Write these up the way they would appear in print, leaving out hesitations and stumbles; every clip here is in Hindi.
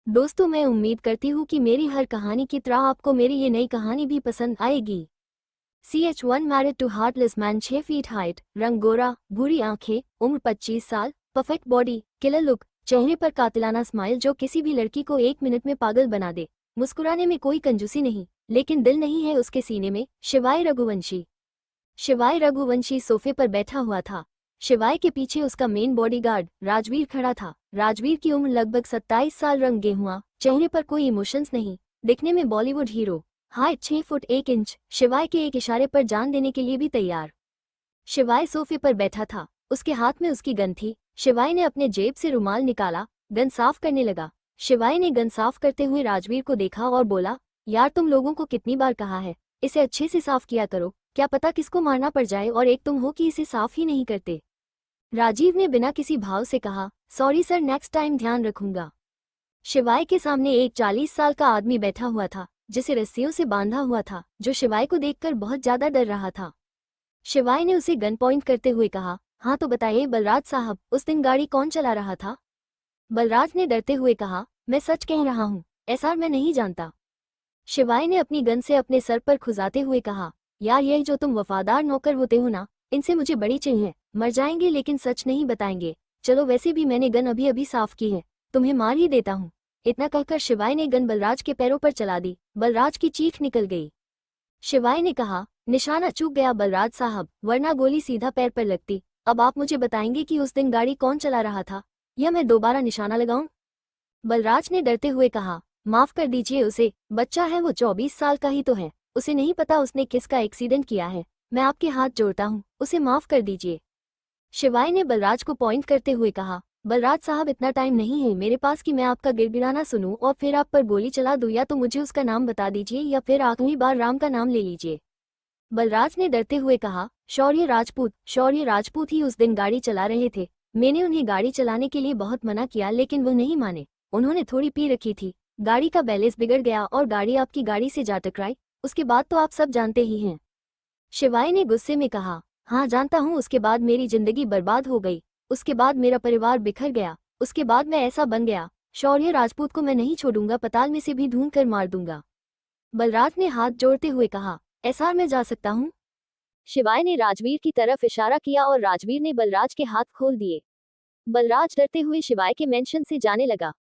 दोस्तों, मैं उम्मीद करती हूँ कि मेरी हर कहानी की तरह आपको मेरी ये नई कहानी भी पसंद आएगी। CH1 married to heartless man, 6 feet height, रंग गोरा, भूरी आंखें, उम्र 25 साल, परफेक्ट बॉडी, किलर लुक, चेहरे पर कातिलाना स्माइल जो किसी भी लड़की को 1 मिनट में पागल बना दे। मुस्कुराने में कोई कंजूसी नहीं, लेकिन दिल नहीं है उसके सीने में। शिवाय रघुवंशी। शिवाय रघुवंशी सोफे पर बैठा हुआ था। शिवाय के पीछे उसका मेन बॉडीगार्ड राजवीर खड़ा था। राजवीर की उम्र लगभग 27 साल, रंग गेहुआ, चेहरे पर कोई इमोशंस नहीं, दिखने में Bollywood hero. Height 6 foot 1 inch, शिवाय के एक इशारे पर जान देने के लिए भी तैयार। शिवाय सोफे पर बैठा था, उसके हाथ में उसकी गन थी। शिवाय ने अपने जेब से रुमाल निकाला, गन साफ करने लगा। शिवाय ने गन साफ करते हुए राजवीर को देखा और बोला, यार तुम लोगों को कितनी बार कहा है, इसे अच्छे से साफ किया करो, क्या पता किसको मारना पड़ जाए और एक तुम हो कि इसे साफ ही नहीं करते। राजीव ने बिना किसी भाव से कहा, सॉरी सर, नेक्स्ट टाइम ध्यान रखूंगा। शिवाय के सामने एक 40 साल का आदमी बैठा हुआ था, जिसे रस्सियों से बांधा हुआ था, जो शिवाय को देखकर बहुत ज्यादा डर रहा था। शिवाय ने उसे गन पॉइंट करते हुए कहा, हाँ तो बताइए बलराज साहब, उस दिन गाड़ी कौन चला रहा था? बलराज ने डरते हुए कहा, मैं सच कह रहा हूँ एसआर, मैं नहीं जानता। शिवाय ने अपनी गन से अपने सर पर खुजाते हुए कहा, यार यह जो तुम वफादार नौकर होते हो ना, इनसे मुझे बड़ी चिढ़ है। मर जाएंगे लेकिन सच नहीं बताएंगे। चलो वैसे भी मैंने गन अभी अभी साफ की है, तुम्हें मार ही देता हूँ। इतना कहकर शिवाय ने गन बलराज के पैरों पर चला दी। बलराज की चीख निकल गई। शिवाय ने कहा, निशाना चूक गया बलराज साहब, वरना गोली सीधा पैर पर लगती। अब आप मुझे बताएंगे कि उस दिन गाड़ी कौन चला रहा था, या मैं दोबारा निशाना लगाऊं? बलराज ने डरते हुए कहा, माफ कर दीजिए उसे, बच्चा है वो, 24 साल का ही तो है, उसे नहीं पता उसने किसका एक्सीडेंट किया है। मैं आपके हाथ जोड़ता हूँ, उसे माफ कर दीजिए। शिवाय ने बलराज को पॉइंट करते हुए कहा, बलराज साहब इतना टाइम नहीं है मेरे पास कि मैं आपका गिड़गिड़ाना सुनूं और फिर आप पर गोली चला दूं, या तो मुझे उसका नाम बता दीजिए या फिर आखिरी बार राम का नाम ले लीजिए। बलराज ने डरते हुए कहा, शौर्य राजपूत ही उस दिन गाड़ी चला रहे थे। मैंने उन्हें गाड़ी चलाने के लिए बहुत मना किया लेकिन वो नहीं माने। उन्होंने थोड़ी पी रखी थी, गाड़ी का बैलेंस बिगड़ गया और गाड़ी आपकी गाड़ी से जा टकराई। उसके बाद तो आप सब जानते ही हैं। शिवाय ने गुस्से में कहा, हाँ जानता हूँ, उसके बाद मेरी जिंदगी बर्बाद हो गई, उसके बाद मेरा परिवार बिखर गया, उसके बाद मैं ऐसा बन गया। शौर्य राजपूत को मैं नहीं छोड़ूंगा, पताल में से भी ढूंढ कर मार दूंगा। बलराज ने हाथ जोड़ते हुए कहा, एसआर मैं जा सकता हूँ? शिवाय ने राजवीर की तरफ इशारा किया और राजवीर ने बलराज के हाथ खोल दिए। बलराज डरते हुए शिवाय के मेंशन से जाने लगा।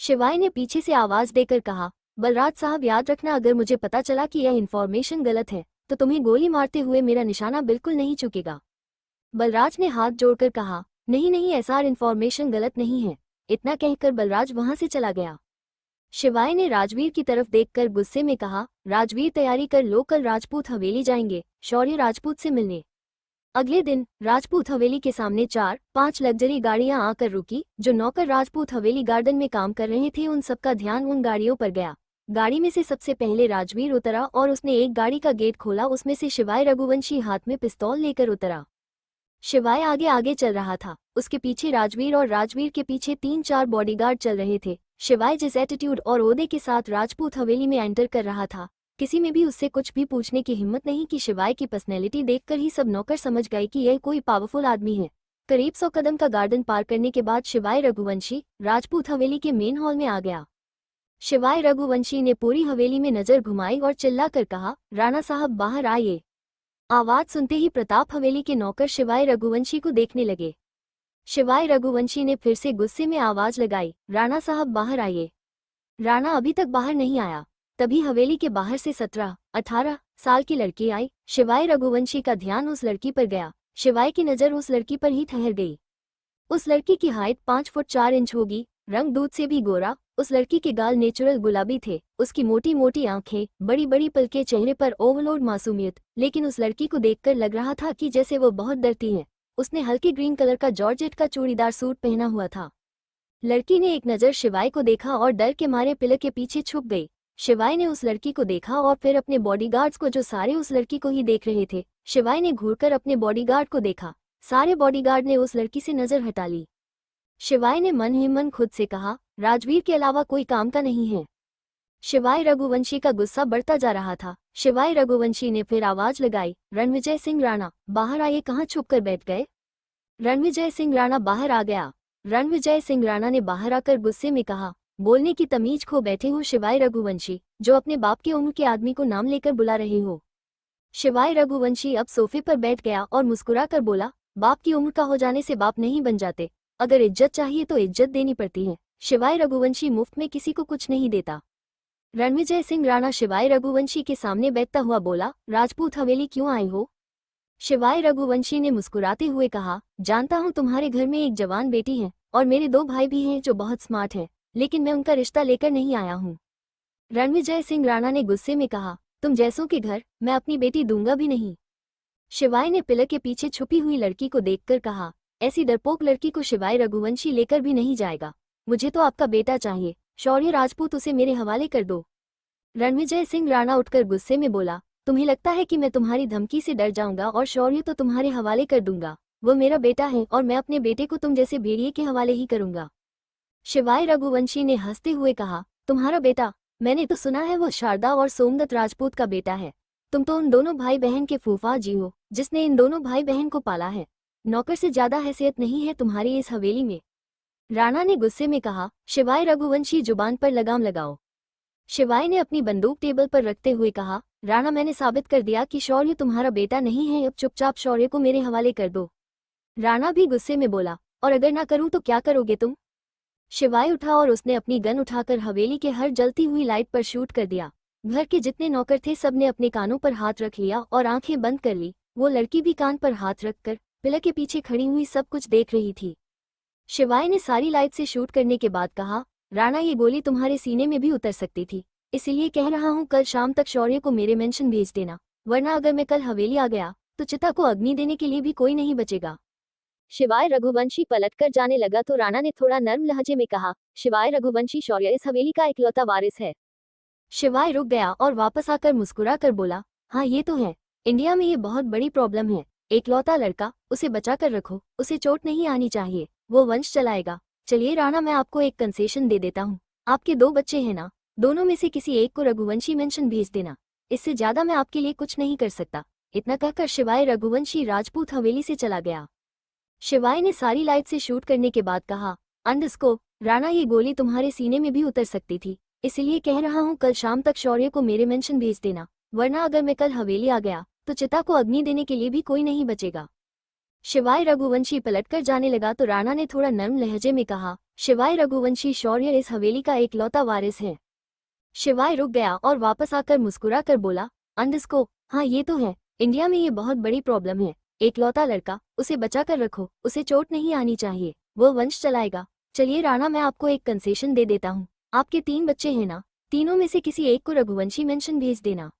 शिवाय ने पीछे से आवाज देकर कहा, बलराज साहब याद रखना, अगर मुझे पता चला कि यह इन्फॉर्मेशन गलत है तो तुम्हें गोली मारते हुए मेरा निशाना बिल्कुल नहीं चुकेगा। बलराज ने हाथ जोड़कर कहा, नहीं नहीं एसआर, इन्फॉर्मेशन गलत नहीं है। इतना कहकर बलराज वहां से चला गया। शिवाय ने राजवीर की तरफ देखकर गुस्से में कहा, राजवीर तैयारी कर लो, कल राजपूत हवेली जाएंगे शौर्य राजपूत से मिलने। अगले दिन राजपूत हवेली के सामने 4-5 लग्जरी गाड़ियां आकर रुकी। जो नौकर राजपूत हवेली गार्डन में काम कर रहे थे उन सबका ध्यान उन गाड़ियों पर गया। गाड़ी में से सबसे पहले राजवीर उतरा और उसने एक गाड़ी का गेट खोला। उसमें से शिवाय रघुवंशी हाथ में पिस्तौल लेकर उतरा। शिवाय आगे आगे चल रहा था, उसके पीछे राजवीर और राजवीर के पीछे 3-4 बॉडीगार्ड चल रहे थे। शिवाय जिस एटीट्यूड और ओहदे के साथ राजपूत हवेली में एंटर कर रहा था, किसी में भी उससे कुछ भी पूछने की हिम्मत नहीं कि शिवाय की पर्सनैलिटी देखकर ही सब नौकर समझ गए कि यह कोई पावरफुल आदमी है। करीब 100 कदम का गार्डन पार करने के बाद शिवाय रघुवंशी राजपूत हवेली के मेन हॉल में आ गया। शिवाय रघुवंशी ने पूरी हवेली में नजर घुमाई और चिल्लाकर कहा, राणा साहब बाहर आइए। आवाज सुनते ही प्रताप हवेली के नौकर शिवाय रघुवंशी को देखने लगे। शिवाय रघुवंशी ने फिर से गुस्से में आवाज लगाई, राणा साहब बाहर आइए। राणा अभी तक बाहर नहीं आया। तभी हवेली के बाहर से 17-18 साल की लड़की आई। शिवाय रघुवंशी का ध्यान उस लड़की पर गया। शिवाय की नजर उस लड़की पर ही ठहर गई। उस लड़की की हाइट 5 फुट 4 इंच होगी, रंग दूध से भी गोरा। उस लड़की के गाल नेचुरल गुलाबी थे, उसकी मोटी मोटी आंखें, बड़ी बड़ी पलके, चेहरे पर ओवरलोड मासूमियत। लेकिन उस लड़की को देखकर लग रहा था कि जैसे वो बहुत डरती है। उसने हल्के ग्रीन कलर का जॉर्जेट का चूड़ीदार सूट पहना हुआ था। लड़की ने एक नज़र शिवाय को देखा और डर के मारे पिलर के पीछे छुप गई। शिवाय ने उस लड़की को देखा और फिर अपने बॉडीगार्ड्स को, जो सारे उस लड़की को ही देख रहे थे। शिवाय ने घूरकर अपने बॉडीगार्ड को देखा, सारे बॉडीगार्ड ने उस लड़की से नजर हटा ली। शिवाय ने मन ही मन खुद से कहा, राजवीर के अलावा कोई काम का नहीं है। शिवाय रघुवंशी का गुस्सा बढ़ता जा रहा था। शिवाय रघुवंशी ने फिर आवाज लगाई, रणविजय सिंह राणा बाहर आइए, कहाँ छुप कर बैठ गए? रणविजय सिंह राणा बाहर आ गया। रणविजय सिंह राणा ने बाहर आकर गुस्से में कहा, बोलने की तमीज खो बैठे हो शिवाय रघुवंशी, जो अपने बाप के उम्र के आदमी को नाम लेकर बुला रहे हो। शिवाय रघुवंशी अब सोफे पर बैठ गया और मुस्कुरा कर बोला, बाप की उम्र का हो जाने से बाप नहीं बन जाते, अगर इज्जत चाहिए तो इज्जत देनी पड़ती है। शिवाय रघुवंशी मुफ्त में किसी को कुछ नहीं देता। रणविजय सिंह राणा शिवाय रघुवंशी के सामने बैठता हुआ बोला, राजपूत हवेली क्यों आए हो? शिवाय रघुवंशी ने मुस्कुराते हुए कहा, जानता हूँ तुम्हारे घर में एक जवान बेटी है और मेरे 2 भाई भी हैं जो बहुत स्मार्ट हैं, लेकिन मैं उनका रिश्ता लेकर नहीं आया हूँ। रणविजय सिंह राणा ने गुस्से में कहा, तुम जैसों के घर मैं अपनी बेटी दूंगा भी नहीं। शिवाय ने पिलर के पीछे छुपी हुई लड़की को देखकर कहा, ऐसी डरपोक लड़की को शिवाय रघुवंशी लेकर भी नहीं जाएगा। मुझे तो आपका बेटा चाहिए, शौर्य राजपूत, उसे मेरे हवाले कर दो। रणविजय सिंह राणा उठकर गुस्से में बोला, तुम्हें लगता है कि मैं तुम्हारी धमकी से डर जाऊंगा और शौर्य तो तुम्हारे हवाले कर दूंगा? वो मेरा बेटा है और मैं अपने बेटे को तुम जैसे भेड़िए के हवाले ही करूंगा। शिवाय रघुवंशी ने हंसते हुए कहा, तुम्हारा बेटा? मैंने तो सुना है वो शारदा और सोमदत्त राजपूत का बेटा है। तुम तो उन दोनों भाई बहन के फूफा जी हो, जिसने इन दोनों भाई बहन को पाला है। नौकर से ज्यादा हैसियत नहीं है तुम्हारी इस हवेली में। राणा ने गुस्से में कहा, शिवाय रघुवंशी जुबान पर लगाम लगाओ। शिवाय ने अपनी बंदूक टेबल पर रखते हुए कहा, राणा मैंने साबित कर दिया कि शौर्य तुम्हारा बेटा नहीं है, अब चुपचाप शौर्य को मेरे हवाले कर दो। राणा भी गुस्से में बोला, और अगर ना करूं तो क्या करोगे तुम? शिवाय उठा और उसने अपनी गन उठाकर हवेली के हर जलती हुई लाइट पर शूट कर दिया। घर के जितने नौकर थे सबने अपने कानों पर हाथ रख लिया और आंखें बंद कर ली। वो लड़की भी कान पर हाथ रखकर पिलर के पीछे खड़ी हुई सब कुछ देख रही थी। शिवाय ने सारी लाइट से शूट करने के बाद कहा, राणा ये गोली तुम्हारे सीने में भी उतर सकती थी, इसलिए कह रहा हूँ कल शाम तक शौर्य को मेरे मेंशन भेज देना, वरना अगर मैं कल हवेली आ गया तो चिता को अग्नि देने के लिए भी कोई नहीं बचेगा। शिवाय रघुवंशी पलटकर जाने लगा तो राणा ने थोड़ा नर्म लहजे में कहा, शिवाय रघुवंशी, शौर्य इस हवेली का इकलौता वारिस है। शिवाय रुक गया और वापस आकर मुस्कुरा कर बोला, हाँ ये तो है, इंडिया में ये बहुत बड़ी प्रॉब्लम है। एकलौता लड़का, उसे बचा कर रखो, उसे चोट नहीं आनी चाहिए, वो वंश चलाएगा। चलिए राणा, मैं आपको एक कंसेशन दे देता हूँ। आपके 2 बच्चे हैं ना, दोनों में से किसी एक को रघुवंशी मेंशन भेज देना, इससे ज्यादा मैं आपके लिए कुछ नहीं कर सकता। इतना कहकर शिवाय रघुवंशी राजपूत हवेली से चला गया। शिवाय ने सारी लाइट से शूट करने के बाद कहा, अंडरस्को राणा, ये गोली तुम्हारे सीने में भी उतर सकती थी, इसलिए कह रहा हूँ कल शाम तक शौर्य को मेरे मेंशन भेज देना, वरना अगर मैं कल हवेली आ गया तो चिता को अग्नि देने के लिए भी कोई नहीं बचेगा। शिवाय रघुवंशी पलटकर जाने लगा तो राणा ने थोड़ा नर्म लहजे में कहा, शिवाय रघुवंशी, शौर्य इस हवेली का एकलौता वारिस है। शिवाय रुक गया और वापस आकर मुस्कुरा कर बोला, अंडरस्को, हाँ ये तो है, इंडिया में ये बहुत बड़ी प्रॉब्लम है। एकलौता लड़का, उसे बचा कर रखो, उसे चोट नहीं आनी चाहिए, वो वंश चलाएगा। चलिए राणा, मैं आपको एक कंसेशन दे देता हूँ। आपके 3 बच्चे हैं ना, तीनों में से किसी एक को रघुवंशी मेंशन भेज देना,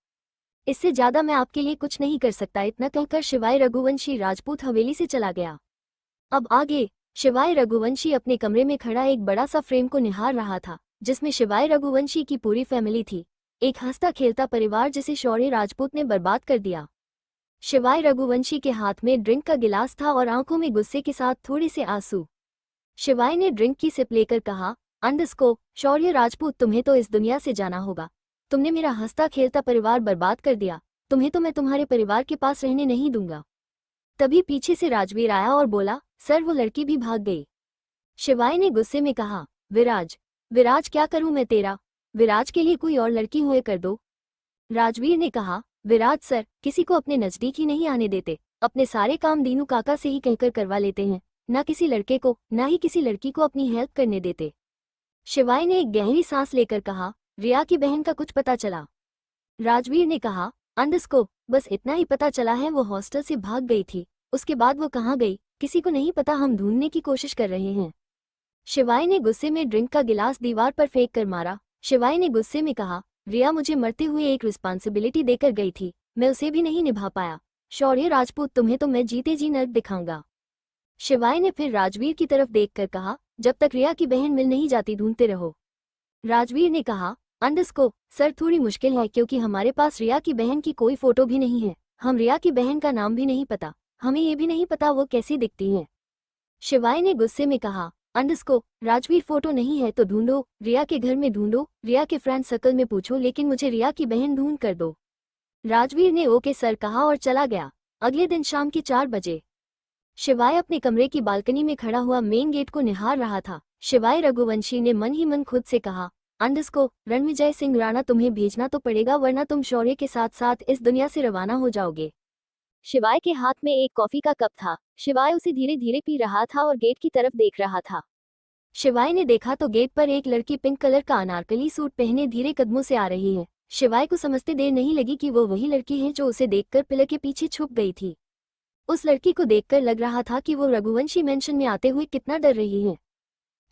इससे ज्यादा मैं आपके लिए कुछ नहीं कर सकता। इतना कहकर शिवाय रघुवंशी राजपूत हवेली से चला गया। अब आगे शिवाय रघुवंशी अपने कमरे में खड़ा एक बड़ा सा फ्रेम को निहार रहा था, जिसमें शिवाय रघुवंशी की पूरी फैमिली थी, एक हंसता खेलता परिवार जिसे शौर्य राजपूत ने बर्बाद कर दिया। शिवाय रघुवंशी के हाथ में ड्रिंक का गिलास था और आंखों में गुस्से के साथ थोड़े से आंसू। शिवाय ने ड्रिंक की सिप लेकर कहा, अंडरस्को, शौर्य राजपूत, तुम्हें तो इस दुनिया से जाना होगा। तुमने मेरा हंसता खेलता परिवार बर्बाद कर दिया, तुम्हें तो मैं तुम्हारे परिवार के पास रहने नहीं दूंगा। तभी पीछे से राजवीर आया और बोला, सर वो लड़की भी भाग गई। शिवाय ने गुस्से में कहा, विराज, विराज क्या करूं मैं तेरा? विराज के लिए कोई और लड़की हुए कर दो। राजवीर ने कहा, विराज सर किसी को अपने नजदीक ही नहीं आने देते, अपने सारे काम दीनू काका से ही कहकर करवा लेते हैं, ना किसी लड़के को ना ही किसी लड़की को अपनी हेल्प करने देते। शिवाय ने एक गहरी सांस लेकर कहा, रिया की बहन का कुछ पता चला? राजवीर ने कहा, अंडरस्को, बस इतना ही पता चला है, वो हॉस्टल से भाग गई थी, उसके बाद वो कहाँ गई किसी को नहीं पता, हम ढूंढने की कोशिश कर रहे हैं। शिवाय ने गुस्से में ड्रिंक का गिलास दीवार पर फेंक कर मारा। शिवाय ने गुस्से में कहा, रिया मुझे मरते हुए एक रिस्पॉन्सिबिलिटी देकर गई थी, मैं उसे भी नहीं निभा पाया। शौर्य राजपूत, तुम्हें तो मैं जीते जी नर्क दिखाऊंगा। शिवाय ने फिर राजवीर की तरफ देखकर कहा, जब तक रिया की बहन मिल नहीं जाती ढूंढते रहो। राजवीर ने कहा, अंडरस्को, सर थोड़ी मुश्किल है क्योंकि हमारे पास रिया की बहन की कोई फोटो भी नहीं है, हम रिया की बहन का नाम भी नहीं पता, हमें ये भी नहीं पता वो कैसी दिखती है। शिवाय ने गुस्से में कहा, अंडरस्को, राजवीर फोटो नहीं है तो ढूंढो, रिया के घर में ढूंढो, रिया के फ्रेंड सर्कल में पूछो, लेकिन मुझे रिया की बहन ढूंढ कर दो। राजवीर ने ओके सर कहा और चला गया। अगले दिन शाम के 4 बजे शिवाय अपने कमरे की बालकनी में खड़ा हुआ मेन गेट को निहार रहा था। शिवाय रघुवंशी ने मन ही मन खुद से कहा, अंडरस्को रणविजय सिंह राणा, तुम्हें भेजना तो पड़ेगा वरना तुम शौर्य के साथ साथ इस दुनिया से रवाना हो जाओगे। शिवाय के हाथ में एक कॉफी का कप था। शिवाय उसे धीरे धीरे पी रहा था और गेट की तरफ देख रहा था। शिवाय ने देखा तो गेट पर एक लड़की पिंक कलर का अनारकली सूट पहने धीरे कदमों से आ रही है। शिवाय को समझते देर नहीं लगी कि वो वही लड़की है जो उसे देखकर पिलर के पीछे छुप गई थी। उस लड़की को देखकर लग रहा था कि वो रघुवंशी मेंशन में आते हुए कितना डर रही है।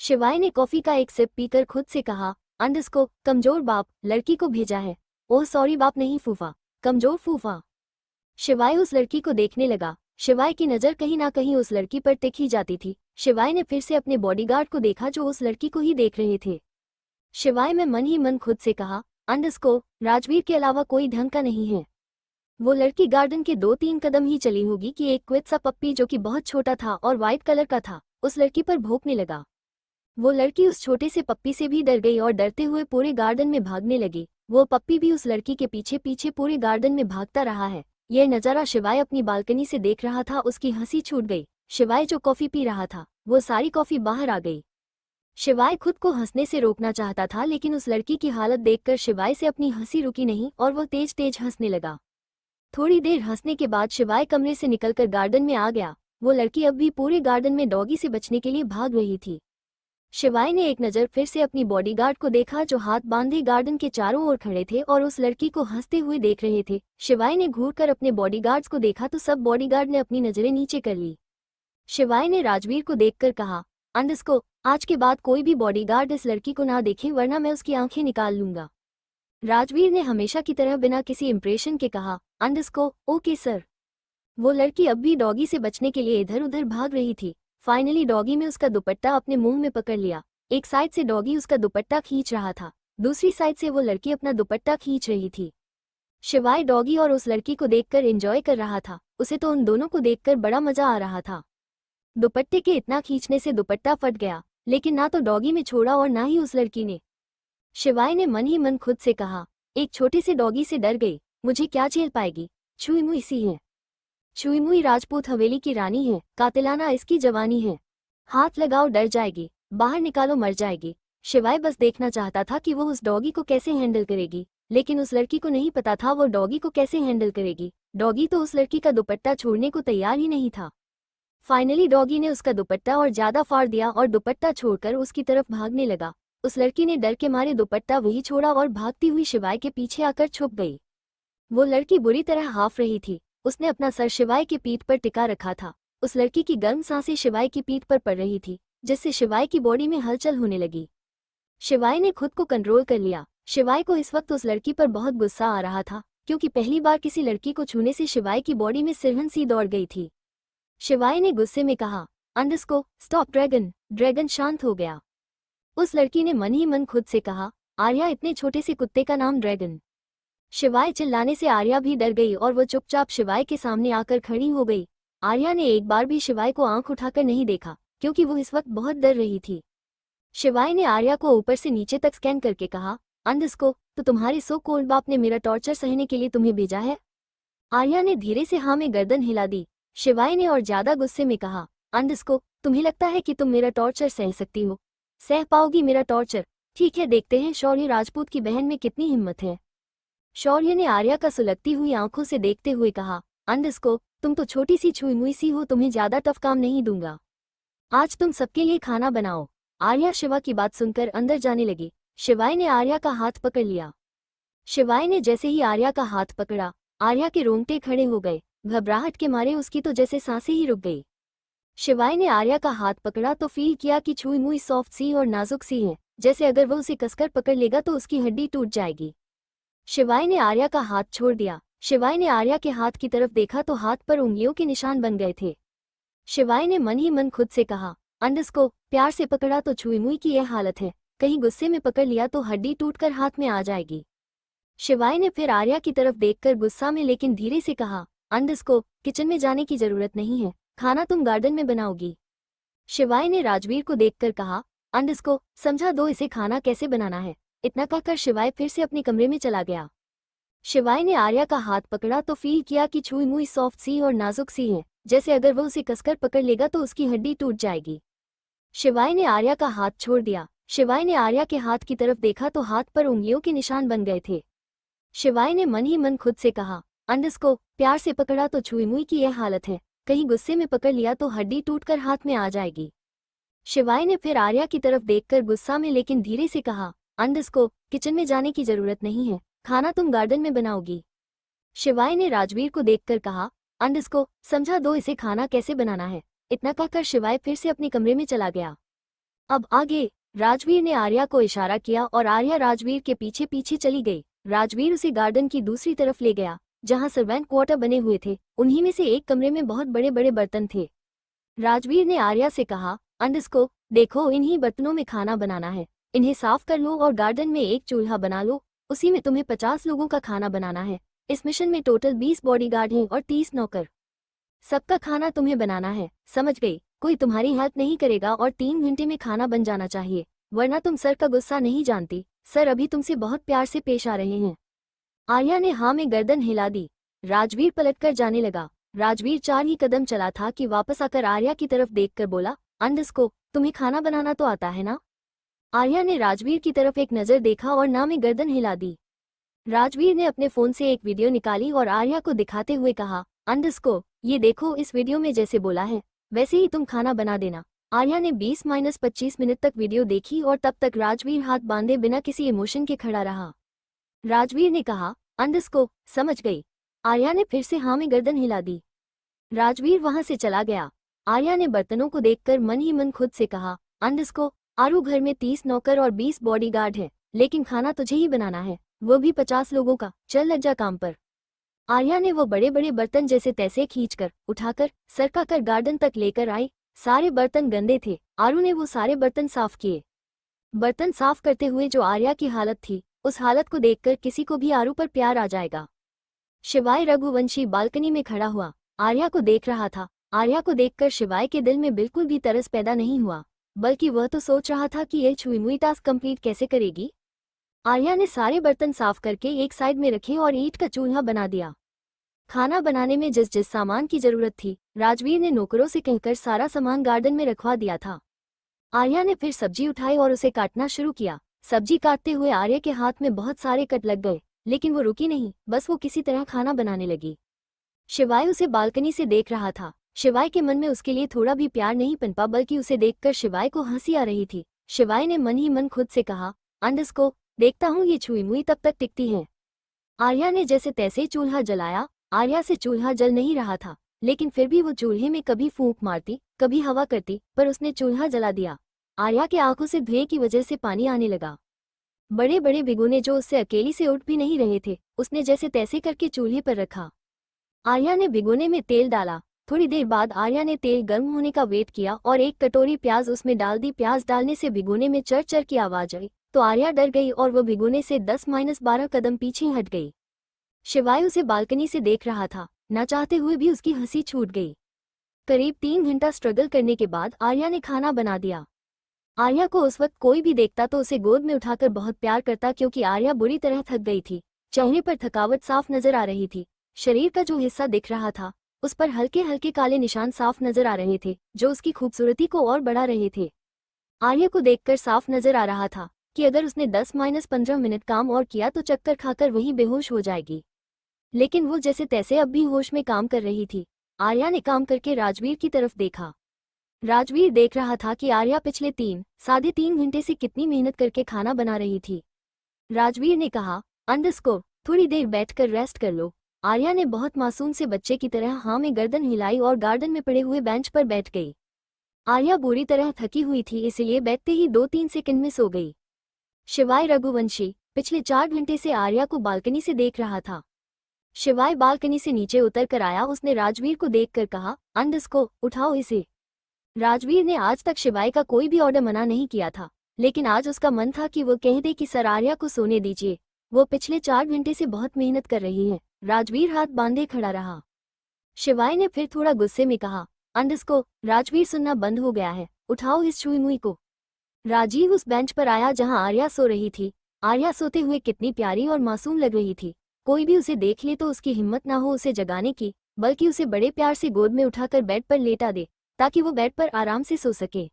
शिवाय ने कॉफी का एक सिप पीकर खुद से कहा, अंडरस्को कमजोर बाप, लड़की को भेजा है। ओह सॉरी बाप नहीं फूफा, कमजोर फूफा। शिवाय उस लड़की को देखने लगा। शिवाय की नज़र कहीं ना कहीं उस लड़की पर टिक ही जाती थी। शिवाय ने फिर से अपने बॉडीगार्ड को देखा जो उस लड़की को ही देख रहे थे। शिवाय में मन ही मन खुद से कहा, अंडरस्को राजवीर के अलावा कोई ढंग का नहीं है। वो लड़की गार्डन के 2-3 कदम ही चली होगी कि एक क्विट सा पप्पी जो कि बहुत छोटा था और व्हाइट कलर का था उस लड़की पर भौंकने लगा। वो लड़की उस छोटे से पप्पी से भी डर गई और डरते हुए पूरे गार्डन में भागने लगी। वो पप्पी भी उस लड़की के पीछे पीछे पूरे गार्डन में भागता रहा है। यह नज़ारा शिवाय अपनी बालकनी से देख रहा था। उसकी हंसी छूट गई। शिवाय जो कॉफी पी रहा था वो सारी कॉफी बाहर आ गई। शिवाय खुद को हंसने से रोकना चाहता था लेकिन उस लड़की की हालत देखकर शिवाय से अपनी हंसी रुकी नहीं और वो तेज तेज हंसने लगा। थोड़ी देर हंसने के बाद शिवाय कमरे से निकलकर गार्डन में आ गया। वो लड़की अब भी पूरे गार्डन में डॉगी से बचने के लिए भाग रही थी। शिवाय ने एक नज़र फिर से अपनी बॉडीगार्ड को देखा जो हाथ बांधे गार्डन के चारों ओर खड़े थे और उस लड़की को हंसते हुए देख रहे थे। शिवाय ने घूरकर अपने बॉडीगार्ड्स को देखा तो सब बॉडीगार्ड ने अपनी नजरें नीचे कर ली। शिवाय ने राजवीर को देखकर कहा, अंडरस्को आज के बाद कोई भी बॉडीगार्ड इस लड़की को ना देखे वरना मैं उसकी आंखें निकाल लूंगा। राजवीर ने हमेशा की तरह बिना किसी इंप्रेशन के कहा, अंडरस्को ओके सर। वो लड़की अब भी डॉगी से बचने के लिए इधर उधर भाग रही थी। फाइनली डॉगी में उसका दुपट्टा अपने मुंह में पकड़ लिया। एक साइड से डॉगी उसका दुपट्टा खींच रहा था, दूसरी साइड से वो लड़की अपना दुपट्टा खींच रही थी। शिवाय डॉगी और उस लड़की को देखकर एंजॉय कर रहा था। उसे तो उन दोनों को देखकर बड़ा मजा आ रहा था। दुपट्टे के इतना खींचने से दुपट्टा फट गया लेकिन ना तो डॉगी में छोड़ा और ना ही उस लड़की ने। शिवाय ने मन ही मन खुद से कहा, एक छोटे से डॉगी से डर गई, मुझे क्या झेल पाएगी। छुई मुई सी है। छुई मुई राजपूत हवेली की रानी है, कातिलाना इसकी जवानी है। हाथ लगाओ डर जाएगी, बाहर निकालो मर जाएगी। शिवाय बस देखना चाहता था कि वो उस डॉगी को कैसे हैंडल करेगी, लेकिन उस लड़की को नहीं पता था वो डॉगी को कैसे हैंडल करेगी। डॉगी तो उस लड़की का दुपट्टा छोड़ने को तैयार ही नहीं था। फाइनली डॉगी ने उसका दुपट्टा और ज्यादा फाड़ दिया और दुपट्टा छोड़कर उसकी तरफ भागने लगा। उस लड़की ने डर के मारे दुपट्टा वही छोड़ा और भागती हुई शिवाय के पीछे आकर छुप गई। वो लड़की बुरी तरह हाफ रही थी। उसने अपना सर शिवाय की पीठ पर टिका रखा था। उस लड़की की गर्म सांसें शिवाय की पीठ पर पड़ रही थी जिससे शिवाय की बॉडी में हलचल होने लगी। शिवाय ने खुद को कंट्रोल कर लिया। शिवाय को इस वक्त उस लड़की पर बहुत गुस्सा आ रहा था क्योंकि पहली बार किसी लड़की को छूने से शिवाय की बॉडी में सिरहन सी दौड़ गई थी। शिवाय ने गुस्से में कहा, अंडरस्को स्टॉप ड्रैगन। ड्रैगन शांत हो गया। उस लड़की ने मन ही मन खुद से कहा, आर्या इतने छोटे से कुत्ते का नाम ड्रैगन। शिवाय चिल्लाने से आर्या भी डर गई और वो चुपचाप शिवाय के सामने आकर खड़ी हो गई। आर्या ने एक बार भी शिवाय को आंख उठाकर नहीं देखा क्योंकि वो इस वक्त बहुत डर रही थी। शिवाय ने आर्या को ऊपर से नीचे तक स्कैन करके कहा, अंडरस्को तो तुम्हारे सो कोल्ड बाप ने मेरा टॉर्चर सहने के लिए तुम्हें भेजा है। आर्या ने धीरे से हाँ में गर्दन हिला दी। शिवाय ने और ज्यादा गुस्से में कहा, अंडरस्को तुम्हें लगता है कि तुम मेरा टॉर्चर सह सकती हो? सह पाओगी मेरा टॉर्चर? ठीक है, देखते हैं शौर्य राजपूत की बहन में कितनी हिम्मत है। शौर्य ने आर्या का सुलगती हुई आंखों से देखते हुए कहा, अंडरस्को तुम तो छोटी सी छुई मुई सी हो, तुम्हें ज्यादा टफ काम नहीं दूंगा। आज तुम सबके लिए खाना बनाओ। आर्या शिवा की बात सुनकर अंदर जाने लगी। शिवाय ने आर्या का हाथ पकड़ लिया। शिवाय ने जैसे ही आर्या का हाथ पकड़ा, आर्या के रोंगटे खड़े हो गए। घबराहट के मारे उसकी तो जैसे सांसें ही रुक गई। शिवाय ने आर्या का हाथ पकड़ा तो फील किया कि छुई मुई सॉफ्ट सी और नाजुक सी है, जैसे अगर वो उसे कसकर पकड़ लेगा तो उसकी हड्डी टूट जाएगी। शिवाय ने आर्या का हाथ छोड़ दिया। शिवाय ने आर्या के हाथ की तरफ देखा तो हाथ पर उंगलियों के निशान बन गए थे। शिवाय ने मन ही मन खुद से कहा, अंडरस्को प्यार से पकड़ा तो छुई मुई की यह हालत है, कहीं गुस्से में पकड़ लिया तो हड्डी टूटकर हाथ में आ जाएगी। शिवाय ने फिर आर्या की तरफ देखकर गुस्सा में लेकिन धीरे से कहा, अंडरस्को किचन में जाने की जरूरत नहीं है, खाना तुम गार्डन में बनाओगी। शिवाय ने राजवीर को देखकर कहा, अंडरस्को समझा दो इसे खाना कैसे बनाना है। इतना कहकर शिवाय फिर से अपने कमरे में चला गया। शिवाय ने आर्या का हाथ पकड़ा तो फील किया कि छुई मुई सॉफ्ट सी और नाजुक सी है, जैसे अगर वो उसे कसकर पकड़ लेगा तो उसकी हड्डी टूट जाएगी। शिवाय ने आर्या का हाथ छोड़ दिया। शिवाय ने आर्या के हाथ की तरफ देखा तो हाथ पर उंगलियों के निशान बन गए थे। शिवाय ने मन ही मन खुद से कहा, अंडस को प्यार से पकड़ा तो छुई मुई की यह हालत है, कहीं गुस्से में पकड़ लिया तो हड्डी टूटकर हाथ में आ जाएगी। शिवाय ने फिर आर्या की तरफ देखकर गुस्सा में लेकिन धीरे से कहा, अंडस को किचन में जाने की जरूरत नहीं है, खाना तुम गार्डन में बनाओगी। शिवाय ने राजवीर को देखकर कहा, अंडस को समझा दो इसे खाना कैसे बनाना है। इतना कहकर शिवाय फिर से अपने कमरे में चला गया। अब आगे राजवीर ने आर्या को इशारा किया और आर्या राजवीर के पीछे पीछे चली गई। राजवीर उसे गार्डन की दूसरी तरफ ले गया जहां सर्वेंट क्वार्टर बने हुए थे। उन्हीं में से एक कमरे में बहुत बड़े बड़े बर्तन थे। राजवीर ने आर्या से कहा, अंडस को देखो इन्हीं बर्तनों में खाना बनाना है, इन्हें साफ कर लो और गार्डन में एक चूल्हा बना लो, उसी में तुम्हें 50 लोगों का खाना बनाना है। इस मिशन में टोटल 20 बॉडीगार्ड हैं और 30 नौकर। सबका खाना तुम्हें बनाना है, समझ गई? कोई तुम्हारी हेल्प नहीं करेगा और 3 घंटे में खाना बन जाना चाहिए, वरना तुम सर का गुस्सा नहीं जानती। सर अभी तुमसे बहुत प्यार से पेश आ रहे हैं। आर्या ने हाँ में गर्दन हिला दी। राजवीर पलटकर जाने लगा। राजवीर 4 ही कदम चला था कि वापस आकर आर्या की तरफ देखकर बोला, अंडस को तुम्हें खाना बनाना तो आता है ना? आर्या ने राजवीर की तरफ एक नजर देखा और ना में गर्दन हिला दी। राजवीर ने अपने फोन से एक वीडियो निकाली और आर्या को दिखाते हुए कहा, अंडस को ये देखो, इस वीडियो में जैसे बोला है वैसे ही तुम खाना बना देना। आर्या ने 20-25 मिनट तक वीडियो देखी और तब तक राजवीर हाथ बांधे बिना किसी इमोशन के खड़ा रहा। राजवीर ने कहा, अंडस को समझ गई? आर्या ने फिर से हाँ में गर्दन हिला दी। राजवीर वहां से चला गया। आर्या ने बर्तनों को देखकर मन ही मन खुद से कहा, अंडस को आरू घर में 30 नौकर और 20 बॉडीगार्ड है, लेकिन खाना तुझे ही बनाना है, वो भी 50 लोगों का। चल लग जा काम पर। आर्या ने वो बड़े बड़े बर्तन जैसे तैसे खींचकर उठाकर सरकाकर गार्डन तक लेकर आई। सारे बर्तन गंदे थे। आरू ने वो सारे बर्तन साफ किए। बर्तन साफ करते हुए जो आर्या की हालत थी, उस हालत को देखकर किसी को भी आरू पर प्यार आ जाएगा। शिवाय रघुवंशी बालकनी में खड़ा हुआ आर्या को देख रहा था। आर्या को देखकर शिवाय के दिल में बिल्कुल भी तरस पैदा नहीं हुआ, बल्कि वह तो सोच रहा था कि यह छुई मुई टास्क कंप्लीट कैसे करेगी। आर्या ने सारे बर्तन साफ करके एक साइड में रखे और ईंट का चूल्हा बना दिया। खाना बनाने में जिस जिस सामान की जरूरत थी, राजवीर ने नौकरों से कहकर सारा सामान गार्डन में रखवा दिया था। आर्या ने फिर सब्जी उठाई और उसे काटना शुरू किया। सब्जी काटते हुए आर्या के हाथ में बहुत सारे कट लग गए, लेकिन वो रुकी नहीं, बस वो किसी तरह खाना बनाने लगी। शिवाय उसे बालकनी से देख रहा था। शिवाय के मन में उसके लिए थोड़ा भी प्यार नहीं पनपा, बल्कि उसे देखकर शिवाय को हंसी आ रही थी। शिवाय ने मन ही मन खुद से कहा, अंडस को देखता हूँ ये छुई मुई तब तक टिकती है। आर्या ने जैसे तैसे चूल्हा जलाया। आर्या से चूल्हा जल नहीं रहा था, लेकिन फिर भी वो चूल्हे में कभी फूंक मारती कभी हवा करती, पर उसने चूल्हा जला दिया। आर्या के आंखों से धुएं की वजह से पानी आने लगा। बड़े बड़े भिगोने जो उससे अकेली से उठ भी नहीं रहे थे, उसने जैसे तैसे करके चूल्हे पर रखा। आर्या ने भिगोने में तेल डाला। थोड़ी देर बाद आर्या ने तेल गर्म होने का वेट किया और एक कटोरी प्याज उसमें डाल दी। प्याज डालने से भिगोने में चर चर की आवाज आई तो आर्या डर गई और वो भिगोने से 10-12 कदम पीछे हट गई। शिवाय उसे बालकनी से देख रहा था। न चाहते हुए भी उसकी हंसी छूट गई। करीब 3 घंटा स्ट्रगल करने के बाद आर्या ने खाना बना दिया। आर्या को उस वक्त कोई भी देखता तो उसे गोद में उठाकर बहुत प्यार करता, क्योंकि आर्या बुरी तरह थक गई थी। चेहरे पर थकावट साफ नजर आ रही थी। शरीर का जो हिस्सा दिख रहा था उस पर हल्के हल्के काले निशान साफ नजर आ रहे थे, जो उसकी खूबसूरती को और बढ़ा रहे थे। आर्या को देखकर साफ नजर आ रहा था कि अगर उसने 10-15 मिनट काम और किया तो चक्कर खाकर वहीं बेहोश हो जाएगी, लेकिन वो जैसे तैसे अब भी होश में काम कर रही थी। आर्या ने काम करके राजवीर की तरफ देखा। राजवीर देख रहा था कि आर्या पिछले 3-3.5 घंटे से कितनी मेहनत करके खाना बना रही थी। राजवीर ने कहा, अंडस को थोड़ी देर बैठकर रेस्ट कर लो। आर्या ने बहुत मासूम से बच्चे की तरह हाँ में गर्दन हिलाई और गार्डन में पड़े हुए बेंच पर बैठ गई। आर्या बुरी तरह थकी हुई थी, इसलिए बैठते ही 2-3 सेकंड में सो गई। शिवाय रघुवंशी पिछले 4 घंटे से आर्या को बालकनी से देख रहा था। शिवाय बालकनी से नीचे उतर कर आया। उसने राजवीर को देखकर कहा, अंडस को उठाओ इसे। राजवीर ने आज तक शिवाय का कोई भी ऑर्डर मना नहीं किया था, लेकिन आज उसका मन था कि वो कह दे कि सर आर्या को सोने दीजिए, वो पिछले 4 घंटे से बहुत मेहनत कर रही है। राजवीर हाथ बांधे खड़ा रहा। शिवाय ने फिर थोड़ा गुस्से में कहा, अंडस को राजवीर सुनना बंद हो गया है, उठाओ इस छुई मुई को। राजीव उस बेंच पर आया जहां आर्या सो रही थी। आर्या सोते हुए कितनी प्यारी और मासूम लग रही थी। कोई भी उसे देख ले तो उसकी हिम्मत ना हो उसे जगाने की, बल्कि उसे बड़े प्यार से गोद में उठाकर बेड पर लेटा दे ताकि वो बेड पर आराम से सो सके।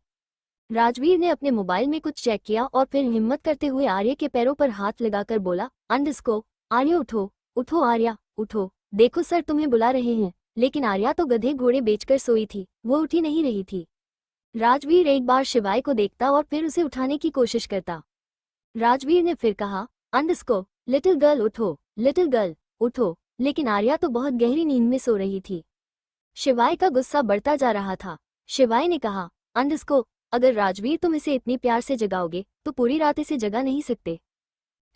राजवीर ने अपने मोबाइल में कुछ चेक किया और फिर हिम्मत करते हुए आर्या के पैरों पर हाथ लगाकर बोला, अंडरस्को आर्या उठो, उठो आर्या, उठो, देखो सर तुम्हें बुला रहे हैं। लेकिन आर्या तो गधे घोड़े बेचकर सोई थी, वो उठी नहीं रही थी। राजवीर एक बार शिवाय को देखता और फिर उसे उठाने की कोशिश करता। राजवीर ने फिर कहा, अंडरस्को लिटिल गर्ल उठो, लिटिल गर्ल उठो, लेकिन आर्या तो बहुत गहरी नींद में सो रही थी। शिवाय का गुस्सा बढ़ता जा रहा था। शिवाय ने कहा, अंडरस्को अगर राजवीर तुम इसे इतनी प्यार से जगाओगे तो पूरी रात इसे जगा नहीं सकते।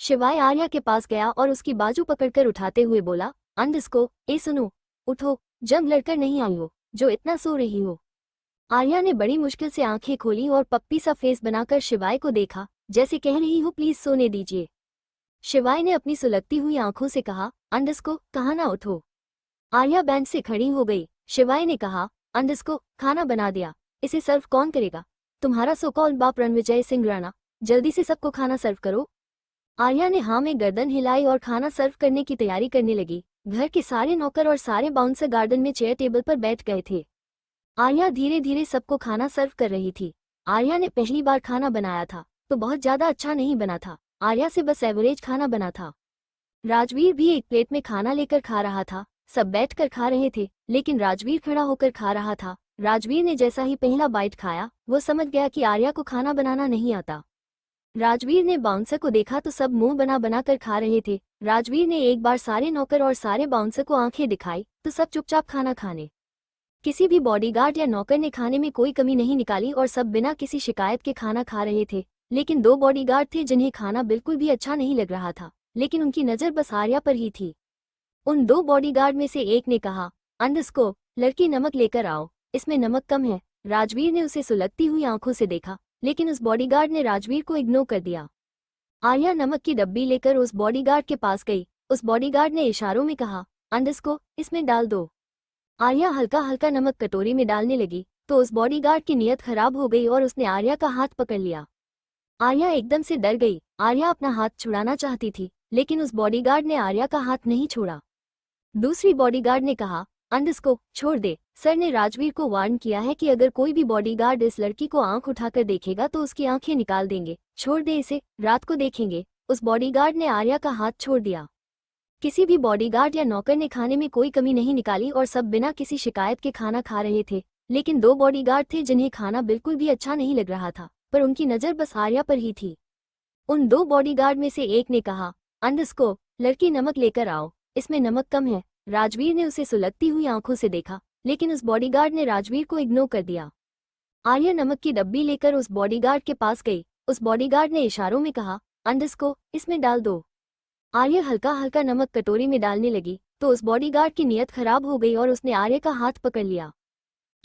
शिवाय आर्या के पास गया और उसकी बाजू पकड़कर उठाते हुए बोला, अंडरस्को ए सुनो, उठो, जंग लड़कर नहीं आई हो जो इतना सो रही हो। आर्या ने बड़ी मुश्किल से आंखें खोली और पप्पी सा फेस बनाकर शिवाय को देखा, जैसे कह रही हो प्लीज सोने दीजिए। शिवाय ने अपनी सुलगती हुई आंखों से कहा, अंडरस्को कहा ना उठो। आर्या बेंच से खड़ी हो गई। शिवाय ने कहा, अंडरस्को खाना बना दिया, इसे सर्व कौन करेगा? तुम्हारा सो कॉल्ड बाप रणविजय सिंह राणा, जल्दी से सबको खाना सर्व करो। आर्या ने हाँ में गर्दन हिलाई और खाना सर्व करने की तैयारी करने लगी। घर के सारे नौकर और सारे बाउंसर गार्डन में चेयर टेबल पर बैठ गए थे। आर्या धीरे धीरे सबको खाना सर्व कर रही थी। आर्या ने पहली बार खाना बनाया था तो बहुत ज्यादा अच्छा नहीं बना था। आर्या से बस एवरेज खाना बना था। राजवीर भी एक प्लेट में खाना लेकर खा रहा था। सब बैठकर खा रहे थे लेकिन राजवीर खड़ा होकर खा रहा था। राजवीर ने जैसा ही पहला बाइट खाया वो समझ गया कि आर्या को खाना बनाना नहीं आता। राजवीर ने बाउंसर को देखा तो सब मुंह बना बना कर खा रहे थे। राजवीर ने एक बार सारे नौकर और सारे बाउंसर को आंखें दिखाई तो सब चुपचाप खाना खाने। किसी भी बॉडीगार्ड या नौकर ने खाने में कोई कमी नहीं निकाली और सब बिना किसी शिकायत के खाना खा रहे थे। लेकिन 2 बॉडीगार्ड थे जिन्हें खाना बिल्कुल भी अच्छा नहीं लग रहा था, लेकिन उनकी नज़र बस आर्या पर ही थी। उन 2 बॉडीगार्ड में से एक ने कहा, अंडरस्को लड़की नमक लेकर आओ, इसमें नमक कम है। राजवीर ने उसे सुलगती हुई आंखों से देखा लेकिन उस बॉडीगार्ड ने राजवीर को इग्नोर कर दिया। आर्या नमक की डब्बी लेकर उस बॉडीगार्ड के पास गई। उस बॉडीगार्ड ने इशारों में कहा, अंडरस्को इसमें डाल दो। आर्या हल्का हल्का नमक कटोरी में डालने लगी तो उस बॉडीगार्ड की नीयत खराब हो गई और उसने आर्या का हाथ पकड़ लिया। आर्या एकदम से डर गई। आर्या अपना हाथ छुड़ाना चाहती थी लेकिन उस बॉडीगार्ड ने आर्या का हाथ नहीं छोड़ा। दूसरी बॉडीगार्ड ने कहा, अंडरस्को छोड़ दे, सर ने राजवीर को वार्न किया है कि अगर कोई भी बॉडीगार्ड इस लड़की को आंख उठाकर देखेगा तो उसकी आंखें निकाल देंगे, छोड़ दे इसे, रात को देखेंगे। उस बॉडीगार्ड ने आर्या का हाथ छोड़ दिया। किसी भी बॉडीगार्ड या नौकर ने खाने में कोई कमी नहीं निकाली और सब बिना किसी शिकायत के खाना खा रहे थे। लेकिन 2 बॉडीगार्ड थे जिन्हें खाना बिल्कुल भी अच्छा नहीं लग रहा था, पर उनकी नज़र बस आर्या पर ही थी। उन 2 बॉडीगार्ड में से एक ने कहा, अंडरस्को लड़की नमक लेकर आओ, इसमें नमक कम है। राजवीर ने उसे सुलगती हुई आंखों से देखा लेकिन उस बॉडीगार्ड ने राजवीर को इग्नोर कर दिया। आर्या नमक की डब्बी लेकर उस बॉडीगार्ड के पास गई। उस बॉडीगार्ड ने इशारों में कहा, अंडरस्को इसमें डाल दो। आर्या हल्का हल्का नमक कटोरी में डालने लगी तो उस बॉडीगार्ड की नीयत खराब हो गई और उसने आर्या का हाथ पकड़ लिया।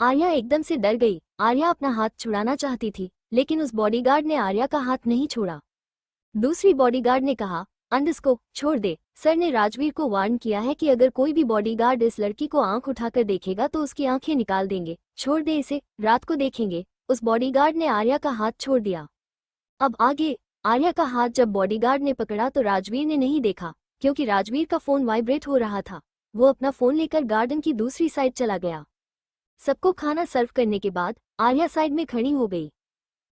आर्या एकदम से डर गई। आर्या अपना हाथ छुड़ाना चाहती थी लेकिन उस बॉडीगार्ड ने आर्या का हाथ नहीं छोड़ा। दूसरी बॉडीगार्ड ने कहा, अंडरस्को छोड़ दे, सर ने राजवीर को वार्न किया है कि अगर कोई भी बॉडीगार्ड इस लड़की को आंख उठाकर देखेगा तो उसकी आंखें निकाल देंगे, छोड़ दे इसे, रात को देखेंगे। उस बॉडीगार्ड ने आर्या का हाथ छोड़ दिया। अब आगे आर्या का हाथ जब बॉडीगार्ड ने पकड़ा तो राजवीर ने नहीं देखा क्योंकि राजवीर का फोन वाइब्रेट हो रहा था। वो अपना फोन लेकर गार्डन की दूसरी साइड चला गया। सबको खाना सर्व करने के बाद आर्या साइड में खड़ी हो गई।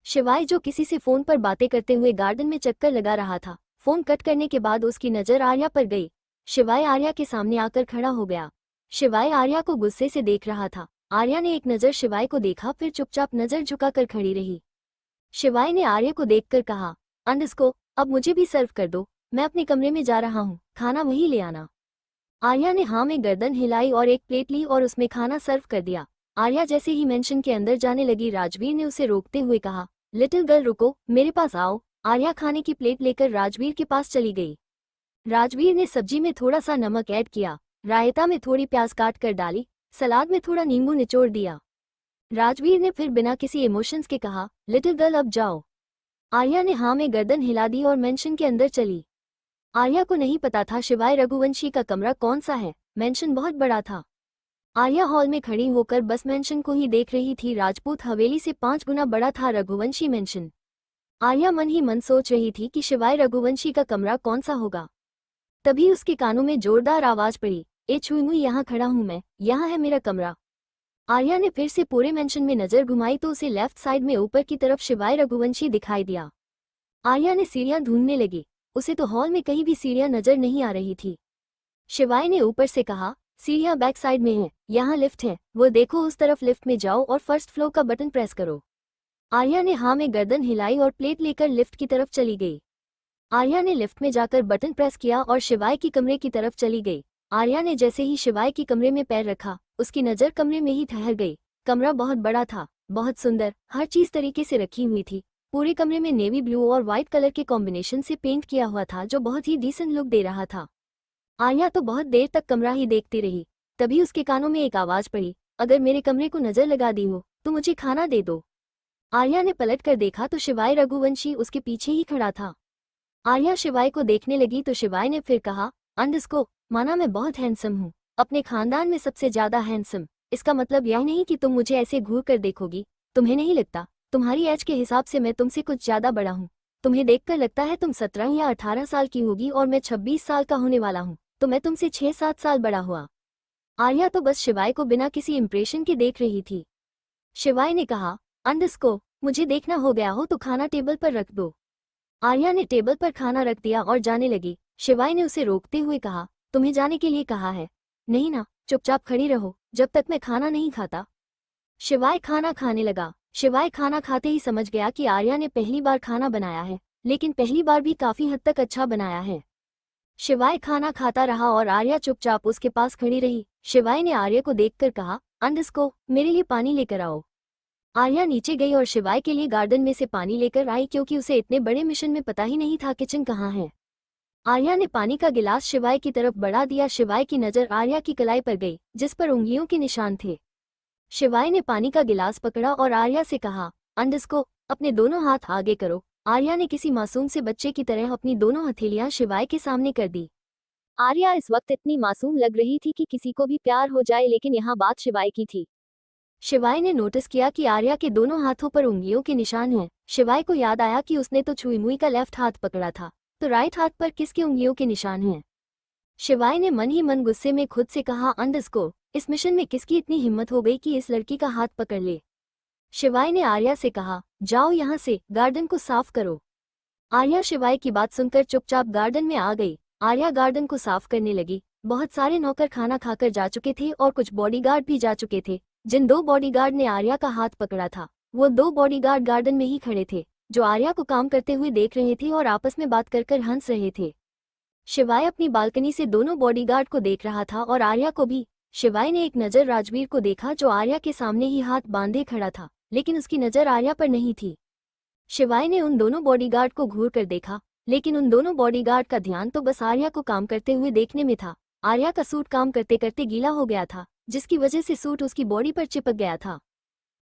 शिवाय जो किसी से फोन पर बातें करते हुए गार्डन में चक्कर लगा रहा था, फोन कट करने के बाद उसकी नजर आर्या पर गई। शिवाय आर्या के सामने आकर खड़ा हो गया। शिवाय आर्या को गुस्से से देख रहा था। आर्या ने एक नजर शिवाय को देखा फिर चुपचाप नजर झुकाकर खड़ी रही। शिवाय ने आर्या को देखकर कहा, अंडरस्को अब मुझे भी सर्व कर दो, मैं अपने कमरे में जा रहा हूँ, खाना वहीं ले आना। आर्या ने हाँ में गर्दन हिलाई और एक प्लेट ली और उसमें खाना सर्व कर दिया। आर्या जैसे ही मेंशन के अंदर जाने लगी राजवीर ने उसे रोकते हुए कहा, लिटिल गर्ल रुको, मेरे पास आओ। आर्या खाने की प्लेट लेकर राजवीर के पास चली गई। राजवीर ने सब्जी में थोड़ा सा नमक ऐड किया, रायता में थोड़ी प्याज काट कर डाली, सलाद में थोड़ा नींबू निचोड़ दिया। राजवीर ने फिर बिना किसी इमोशंस के कहा, लिटिल गर्ल अब जाओ। आर्या ने हाँ में गर्दन हिला दी और मेंशन के अंदर चली। आर्या को नहीं पता था शिवाय रघुवंशी का कमरा कौन सा है। मेंशन बहुत बड़ा था। आर्या हॉल में खड़ी होकर बस मेंशन को ही देख रही थी। राजपूत हवेली से 5 गुना बड़ा था रघुवंशी मेंशन। आर्या मन ही मन सोच रही थी कि शिवाय रघुवंशी का कमरा कौन सा होगा। तभी उसके कानों में जोरदार आवाज पड़ी, ए छुई मुई यहाँ खड़ा हूँ मैं, यहाँ है मेरा कमरा। आर्या ने फिर से पूरे मेंशन में नजर घुमाई तो उसे लेफ्ट साइड में ऊपर की तरफ शिवाय रघुवंशी दिखाई दिया। आर्या ने सीढ़ियां ढूंढने लगी, उसे तो हॉल में कहीं भी सीढ़ियां नजर नहीं आ रही थी। शिवाय ने ऊपर से कहा, सीढ़ियां बैक साइड में हैं, यहाँ लिफ्ट है, वो देखो उस तरफ लिफ्ट में जाओ और फर्स्ट फ्लोर का बटन प्रेस करो। आर्या ने हाँ में गर्दन हिलाई और प्लेट लेकर लिफ्ट की तरफ चली गई। आर्या ने लिफ्ट में जाकर बटन प्रेस किया और शिवाय की कमरे की तरफ चली गई। आर्या ने जैसे ही शिवाय की कमरे में पैर रखा, उसकी नज़र कमरे में ही ठहर गई। कमरा बहुत बड़ा था, बहुत सुंदर, हर चीज तरीके से रखी हुई थी। पूरे कमरे में नेवी ब्लू और व्हाइट कलर के कॉम्बिनेशन से पेंट किया हुआ था जो बहुत ही डिसेंट लुक दे रहा था। आर्या तो बहुत देर तक कमरा ही देखती रही। तभी उसके कानों में एक आवाज पड़ी, अगर मेरे कमरे को नजर लगा दी हो तो मुझे खाना दे दो। आर्या ने पलट कर देखा तो शिवाय रघुवंशी उसके पीछे ही खड़ा था। आर्या शिवाय को देखने लगी तो शिवाय ने फिर कहा, अंडस्को, माना मैं बहुत हैंडसम हूँ, अपने खानदान में सबसे ज्यादा हैंडसम। इसका मतलब यह नहीं कि तुम मुझे ऐसे घूर कर देखोगी। तुम्हें नहीं लगता तुम्हारी एज के हिसाब से मैं तुमसे कुछ ज्यादा बड़ा हूँ? तुम्हें देखकर लगता है तुम 17 या 18 साल की होगी और मैं 26 साल का होने वाला हूँ, तो मैं तुमसे 6-7 साल बड़ा हुआ। आर्या तो बस शिवाय को बिना किसी इम्प्रेशन के देख रही थी। शिवाय ने कहा, अंडस्को, मुझे देखना हो गया हो तो खाना टेबल पर रख दो। आर्या ने टेबल पर खाना रख दिया और जाने लगी। शिवाय ने उसे रोकते हुए कहा, तुम्हें जाने के लिए कहा है? नहीं ना, चुपचाप खड़ी रहो जब तक मैं खाना नहीं खाता। शिवाय खाना खाने लगा। शिवाय खाना खाते ही समझ गया कि आर्या ने पहली बार खाना बनाया है, लेकिन पहली बार भी काफी हद तक अच्छा बनाया है। शिवाय खाना खाता रहा और आर्या चुपचाप उसके पास खड़ी रही। शिवाय ने आर्या को देखकर कहा, अंडस्को, मेरे लिए पानी लेकर आओ। आर्या नीचे गई और शिवाय के लिए गार्डन में से पानी लेकर आई क्योंकि उसे इतने बड़े मिशन में पता ही नहीं था किचन कहाँ है। आर्या ने पानी का गिलास शिवाय की तरफ बढ़ा दिया। शिवाय की नज़र आर्या की कलाई पर गई जिस पर उंगलियों के निशान थे। शिवाय ने पानी का गिलास पकड़ा और आर्या से कहा, अंडस्को, अपने दोनों हाथ आगे करो। आर्या ने किसी मासूम से बच्चे की तरह अपनी दोनों हथेलियां शिवाय के सामने कर दी। आर्या इस वक्त इतनी मासूम लग रही थी कि किसी को भी प्यार हो जाए, लेकिन यहाँ बात शिवाय की थी। शिवाय ने नोटिस किया कि आर्या के दोनों हाथों पर उंगलियों के निशान हैं। शिवाय को याद आया कि उसने तो छुई मुई का लेफ्ट हाथ पकड़ा था, तो राइट हाथ पर किसके उंगलियों के निशान हैं? शिवाय ने मन ही मन गुस्से में खुद से कहा, अंडस्को, इस मिशन में किसकी इतनी हिम्मत हो गई कि इस लड़की का हाथ पकड़ ले? शिवाय ने आर्या से कहा, जाओ यहाँ से, गार्डन को साफ करो। आर्या शिवाय की बात सुनकर चुपचाप गार्डन में आ गई। आर्या गार्डन को साफ करने लगी। बहुत सारे नौकर खाना खाकर जा चुके थे और कुछ बॉडीगार्ड भी जा चुके थे। जिन 2 बॉडीगार्ड ने आर्या का हाथ पकड़ा था, वो 2 बॉडीगार्ड गार्डन में ही खड़े थे, जो आर्या को काम करते हुए देख रहे थे और आपस में बात कर हंस रहे थे। शिवाय अपनी बालकनी से दोनों बॉडीगार्ड को देख रहा था और आर्या को भी। शिवाय ने एक नज़र राजवीर को देखा जो आर्या के सामने ही हाथ बांधे खड़ा था, लेकिन उसकी नज़र आर्या पर नहीं थी। शिवाय ने उन दोनों बॉडीगार्ड को घूर कर देखा, लेकिन उन दोनों बॉडीगार्ड का ध्यान तो बस आर्या को काम करते हुए देखने में था। आर्या का सूट काम करते करते गीला हो गया था, जिसकी वजह से सूट उसकी बॉडी पर चिपक गया था।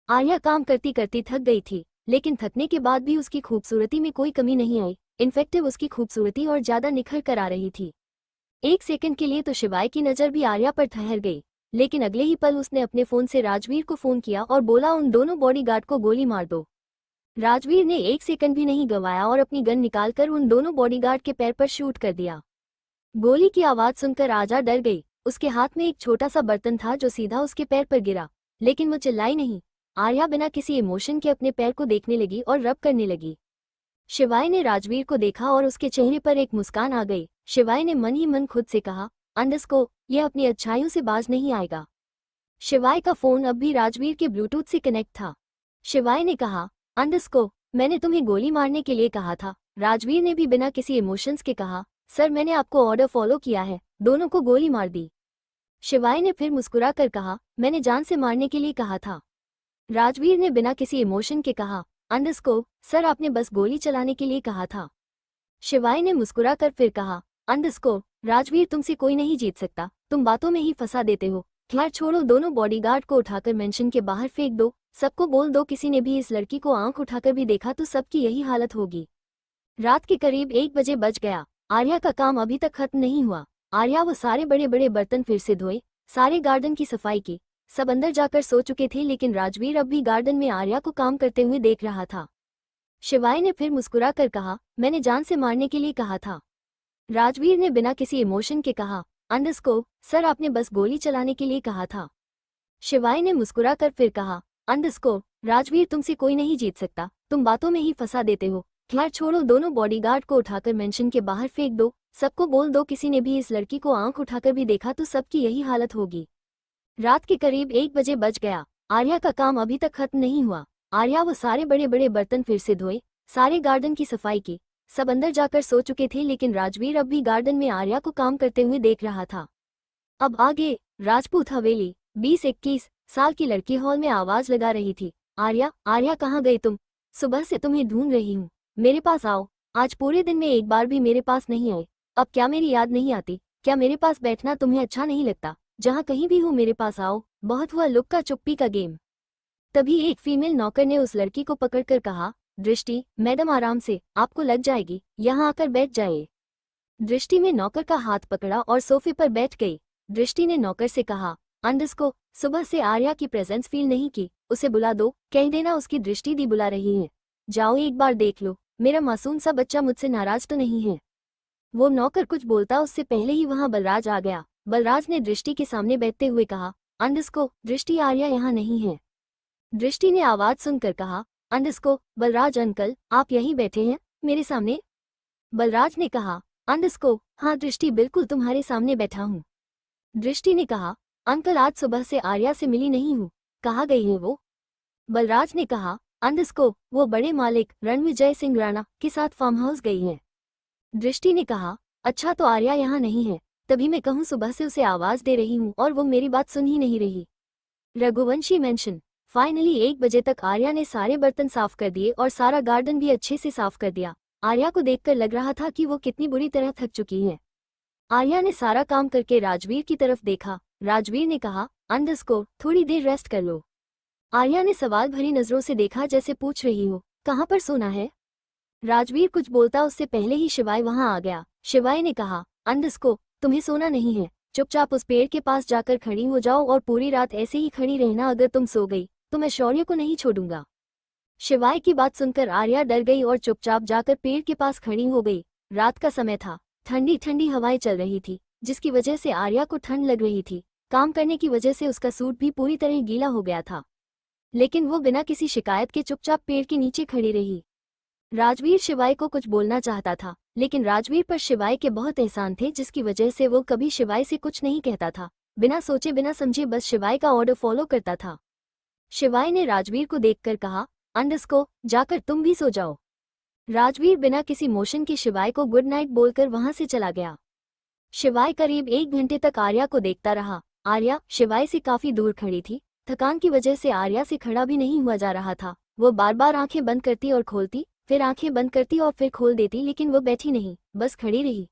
आर्या काम करती करती थक गई थी, लेकिन थकने के बाद भी उसकी खूबसूरती में कोई कमी नहीं आई। इनफैक्ट उसकी खूबसूरती और ज्यादा निखर कर आ रही थी। एक सेकंड के लिए तो शिवाय की नज़र भी आर्या पर ठहर गई, लेकिन अगले ही पल उसने अपने फोन से राजवीर को फोन किया और बोला, उन दोनों बॉडीगार्ड को गोली मार दो। राजवीर ने एक सेकंड भी नहीं गंवाया और अपनी गन निकालकर उन दोनों बॉडीगार्ड के पैर पर शूट कर दिया। गोली की आवाज सुनकर आर्या डर गई। उसके हाथ में एक छोटा सा बर्तन था जो सीधा उसके पैर पर गिरा, लेकिन वो चिल्लाई नहीं। आर्या बिना किसी इमोशन के अपने पैर को देखने लगी और रब करने लगी। शिवाय ने राजवीर को देखा और उसके चेहरे पर एक मुस्कान आ गई। शिवाय ने मन ही मन खुद से कहा, अंडस्को, यह अपनी अच्छाइयों से बाज नहीं आएगा। शिवाय का फोन अब भी राजवीर के ब्लूटूथ से कनेक्ट था। शिवाय ने कहा, अंडस्को, मैंने तुम्हें गोली मारने के लिए कहा था। राजवीर ने भी बिना किसी इमोशंस के कहा, सर मैंने आपको ऑर्डर फॉलो किया है, दोनों को गोली मार दी। शिवाय ने फिर मुस्कुरा कर कहा, मैंने जान से मारने के लिए कहा था। राजवीर ने बिना किसी इमोशन के कहा, अंडस्को, सर आपने बस गोली चलाने के लिए कहा था। शिवाय ने मुस्कुरा कर फिर कहा, अंडस्को, राजवीर तुमसे कोई नहीं जीत सकता, तुम बातों में ही फंसा देते हो। खैर छोड़ो, दोनों बॉडीगार्ड को उठाकर मेंशन के बाहर फेंक दो। सबको बोल दो किसी ने भी इस लड़की को आंख उठाकर भी देखा तो सबकी यही हालत होगी। रात के करीब 1 बजे बज गया। आर्या का काम अभी तक खत्म नहीं हुआ। आर्या वो सारे बड़े बड़े बर्तन फिर से धोए, सारे गार्डन की सफाई की। सब अंदर जाकर सो चुके थे, लेकिन राजवीर अब भी गार्डन में आर्या को काम करते हुए देख रहा था। शिवाय ने फिर मुस्कुरा कर कहा, मैंने जान से मारने के लिए कहा था। राजवीर ने बिना किसी इमोशन के कहा, अंडस्को, सर आपने बस गोली चलाने के लिए कहा था। शिवाय ने मुस्कुरा कर फिर कहा, अंडरस्कोर राजवीर तुमसे कोई नहीं जीत सकता, तुम बातों में ही फंसा देते हो। खैर छोड़ो, दोनों बॉडीगार्ड को उठाकर मेंशन के बाहर फेंक दो, सबको बोल दो किसी ने भी इस लड़की को आंख उठाकर भी देखा तो सबकी यही हालत होगी। रात के करीब 1 बजे बज गया। आर्या का काम अभी तक खत्म नहीं हुआ। आर्या वो सारे बड़े बड़े बर्तन फिर से धोए, सारे गार्डन की सफाई की। सब अंदर जाकर सो चुके थे लेकिन राजवीर अब भी गार्डन में आर्या को काम करते हुए देख रहा था। अब आगे राजपूत हवेली। 20-21 साल की लड़की हॉल में आवाज लगा रही थी, आर्या आर्या कहाँ गई तुम? सुबह से तुम्हें ढूंढ रही हूँ, मेरे पास आओ। आज पूरे दिन में एक बार भी मेरे पास नहीं आए। अब क्या मेरी याद नहीं आती? क्या मेरे पास बैठना तुम्हें अच्छा नहीं लगता? जहाँ कहीं भी हो मेरे पास आओ। बहुत हुआ लुक्का चुप्पी का गेम। तभी एक फीमेल नौकर ने उस लड़की को पकड़कर कहा, दृष्टि मैडम आराम से, आपको लग जाएगी, यहाँ आकर बैठ जाइए। दृष्टि ने नौकर का हाथ पकड़ा और सोफे पर बैठ गई। दृष्टि ने नौकर से कहा, अंडस्को सुबह से आर्या की प्रेजेंस फील नहीं की, उसे बुला दो, कह देना उसकी दृष्टि दी बुला रही है। जाओ एक बार देख लो, मेरा मासूम सा बच्चा मुझसे नाराज तो नहीं है। वो नौकर कुछ बोलता उससे पहले ही वहां बलराज आ गया। बलराज ने दृष्टि के सामने बैठते हुए कहा, अंडस्को दृष्टि आर्या यहाँ नहीं है। दृष्टि ने आवाज सुनकर कहा, अंडस्को बलराज अंकल आप यहीं बैठे हैं मेरे सामने? बलराज ने कहा, अंडस्को हाँ दृष्टि बिल्कुल तुम्हारे सामने बैठा हूँ। दृष्टि ने कहा, अंकल आज सुबह से आर्या से मिली नहीं हूँ, कहाँ गई है वो? बलराज ने कहा, अंडस्को वो बड़े मालिक रणविजय सिंह राणा के साथ फार्म हाउस गई है। दृष्टि ने कहा, अच्छा तो आर्या यहाँ नहीं है, तभी मैं कहूँ सुबह से उसे आवाज दे रही हूँ और वो मेरी बात सुन ही नहीं रही। रघुवंशी मेंशन। फाइनली 1 बजे तक आर्या ने सारे बर्तन साफ कर दिए और सारा गार्डन भी अच्छे से साफ कर दिया। आर्या को देखकर लग रहा था कि वो कितनी बुरी तरह थक चुकी है। आर्या ने सारा काम करके राजवीर की तरफ देखा। राजवीर ने कहा, अंडरस्कोर थोड़ी देर रेस्ट कर लो। आर्या ने सवाल भरी नजरों से देखा जैसे पूछ रही हो, कहाँ पर सोना है? राजवीर कुछ बोलता उससे पहले ही शिवाय वहां आ गया। शिवाय ने कहा, अंडस्को तुम्हें सोना नहीं है, चुपचाप उस पेड़ के पास जाकर खड़ी हो जाओ और पूरी रात ऐसे ही खड़ी रहना, अगर तुम सो गई तो मैं शौर्य को नहीं छोड़ूंगा। शिवाय की बात सुनकर आर्या डर गई और चुपचाप जाकर पेड़ के पास खड़ी हो गई। रात का समय था, ठंडी ठंडी हवाएं चल रही थी जिसकी वजह से आर्या को ठंड लग रही थी। काम करने की वजह से उसका सूट भी पूरी तरह गीला हो गया था, लेकिन वो बिना किसी शिकायत के चुपचाप पेड़ के नीचे खड़ी रही। राजवीर शिवाय को कुछ बोलना चाहता था लेकिन राजवीर पर शिवाय के बहुत एहसान थे जिसकी वजह से वो कभी शिवाय से कुछ नहीं कहता था। बिना सोचे बिना समझे बस शिवाय का ऑर्डर फॉलो करता था। शिवाय ने राजवीर को देखकर कहा, अंडस्को जाकर तुम भी सो जाओ। राजवीर बिना किसी मोशन के शिवाय को गुड नाइट बोलकर वहां से चला गया। शिवाय करीब 1 घंटे तक आर्या को देखता रहा। आर्या शिवाय से काफी दूर खड़ी थी। थकान की वजह से आर्या से खड़ा भी नहीं हुआ जा रहा था। वो बार बार आंखें बंद करती और खोलती, फिर आंखें बंद करती और फिर खोल देती, लेकिन वो बैठी नहीं, बस खड़ी रही।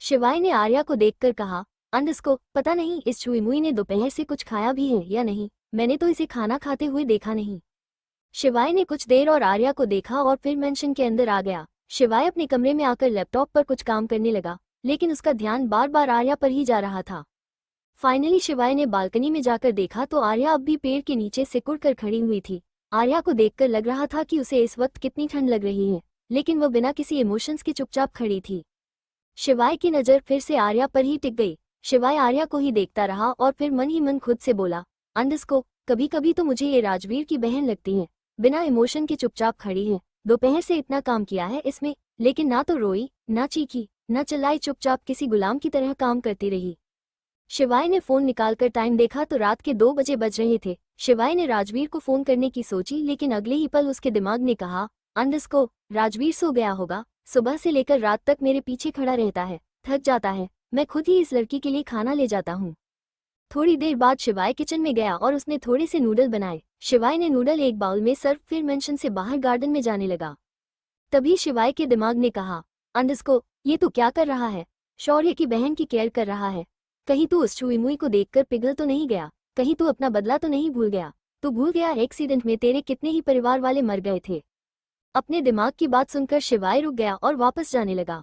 शिवाय ने आर्या को देखकर कहा, अंडस्को पता नहीं इस छुई मुई ने दोपहर से कुछ खाया भी है या नहीं, मैंने तो इसे खाना खाते हुए देखा नहीं। शिवाय ने कुछ देर और आर्या को देखा और फिर मेंशन के अंदर आ गया। शिवाय अपने कमरे में आकर लैपटॉप पर कुछ काम करने लगा, लेकिन उसका ध्यान बार बार आर्या पर ही जा रहा था। फाइनली शिवाय ने बालकनी में जाकर देखा तो आर्या अब भी पेड़ के नीचे सिकुड़ कर खड़ी हुई थी। आर्या को देखकर लग रहा था कि उसे इस वक्त कितनी ठंड लग रही है, लेकिन वो बिना किसी इमोशंस के चुपचाप खड़ी थी। शिवाय की नज़र फिर से आर्या पर ही टिक गई। शिवाय आर्या को ही देखता रहा और फिर मन ही मन खुद से बोला, अंडस्को कभी कभी तो मुझे ये राजवीर की बहन लगती है, बिना इमोशन के चुपचाप खड़ी है। दोपहर से इतना काम किया है इसमें, लेकिन ना तो रोई, ना चीखी, ना चिल्लाई, चुपचाप किसी गुलाम की तरह काम करती रही। शिवाय ने फोन निकालकर टाइम देखा तो रात के 2 बजे बज रहे थे। शिवाय ने राजवीर को फोन करने की सोची, लेकिन अगले ही पल उसके दिमाग ने कहा, अंडस्को राजवीर सो गया होगा, सुबह से लेकर रात तक मेरे पीछे खड़ा रहता है, थक जाता है, मैं खुद ही इस लड़की के लिए खाना ले जाता हूँ। थोड़ी देर बाद शिवाय किचन में गया और उसने थोड़े से नूडल बनाए। शिवाय ने नूडल एक बाउल में सर्व, फिर मेंशन से बाहर गार्डन में जाने लगा। तभी शिवाय के दिमाग ने कहा, अंडस्को ये तू क्या कर रहा है? शौर्य की बहन की केयर कर रहा है। कहीं तू उस छुई मुई को देखकर पिघल तो नहीं गया? कहीं तू अपना बदला तो नहीं भूल गया? तू भूल गया एक्सीडेंट में तेरे कितने ही परिवार वाले मर गए थे? अपने दिमाग की बात सुनकर शिवाय रुक गया और वापस जाने लगा।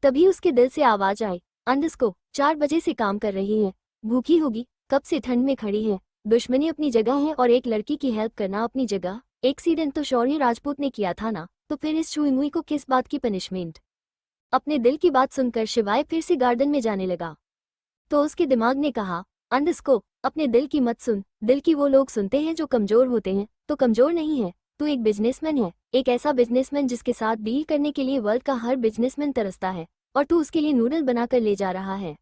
तभी उसके दिल से आवाज आई, अंडस्को 4 बजे से काम कर रही है, भूखी होगी, कब से ठंड में खड़ी है। दुश्मनी अपनी जगह है और एक लड़की की हेल्प करना अपनी जगह। एक्सीडेंट तो शौर्य राजपूत ने किया था ना, तो फिर इस छुई मुई को किस बात की पनिशमेंट? अपने दिल की बात सुनकर शिवाय फिर से गार्डन में जाने लगा। तो उसके दिमाग ने कहा, अंधस्को, अपने दिल की मत सुन, दिल की वो लोग सुनते हैं जो कमजोर होते हैं, तो कमजोर नहीं है, तू एक बिजनेसमैन है, एक ऐसा बिजनेसमैन जिसके साथ डील करने के लिए वर्ल्ड का हर बिजनेसमैन तरसता है, और तू उसके लिए नूडल बनाकर ले जा रहा है।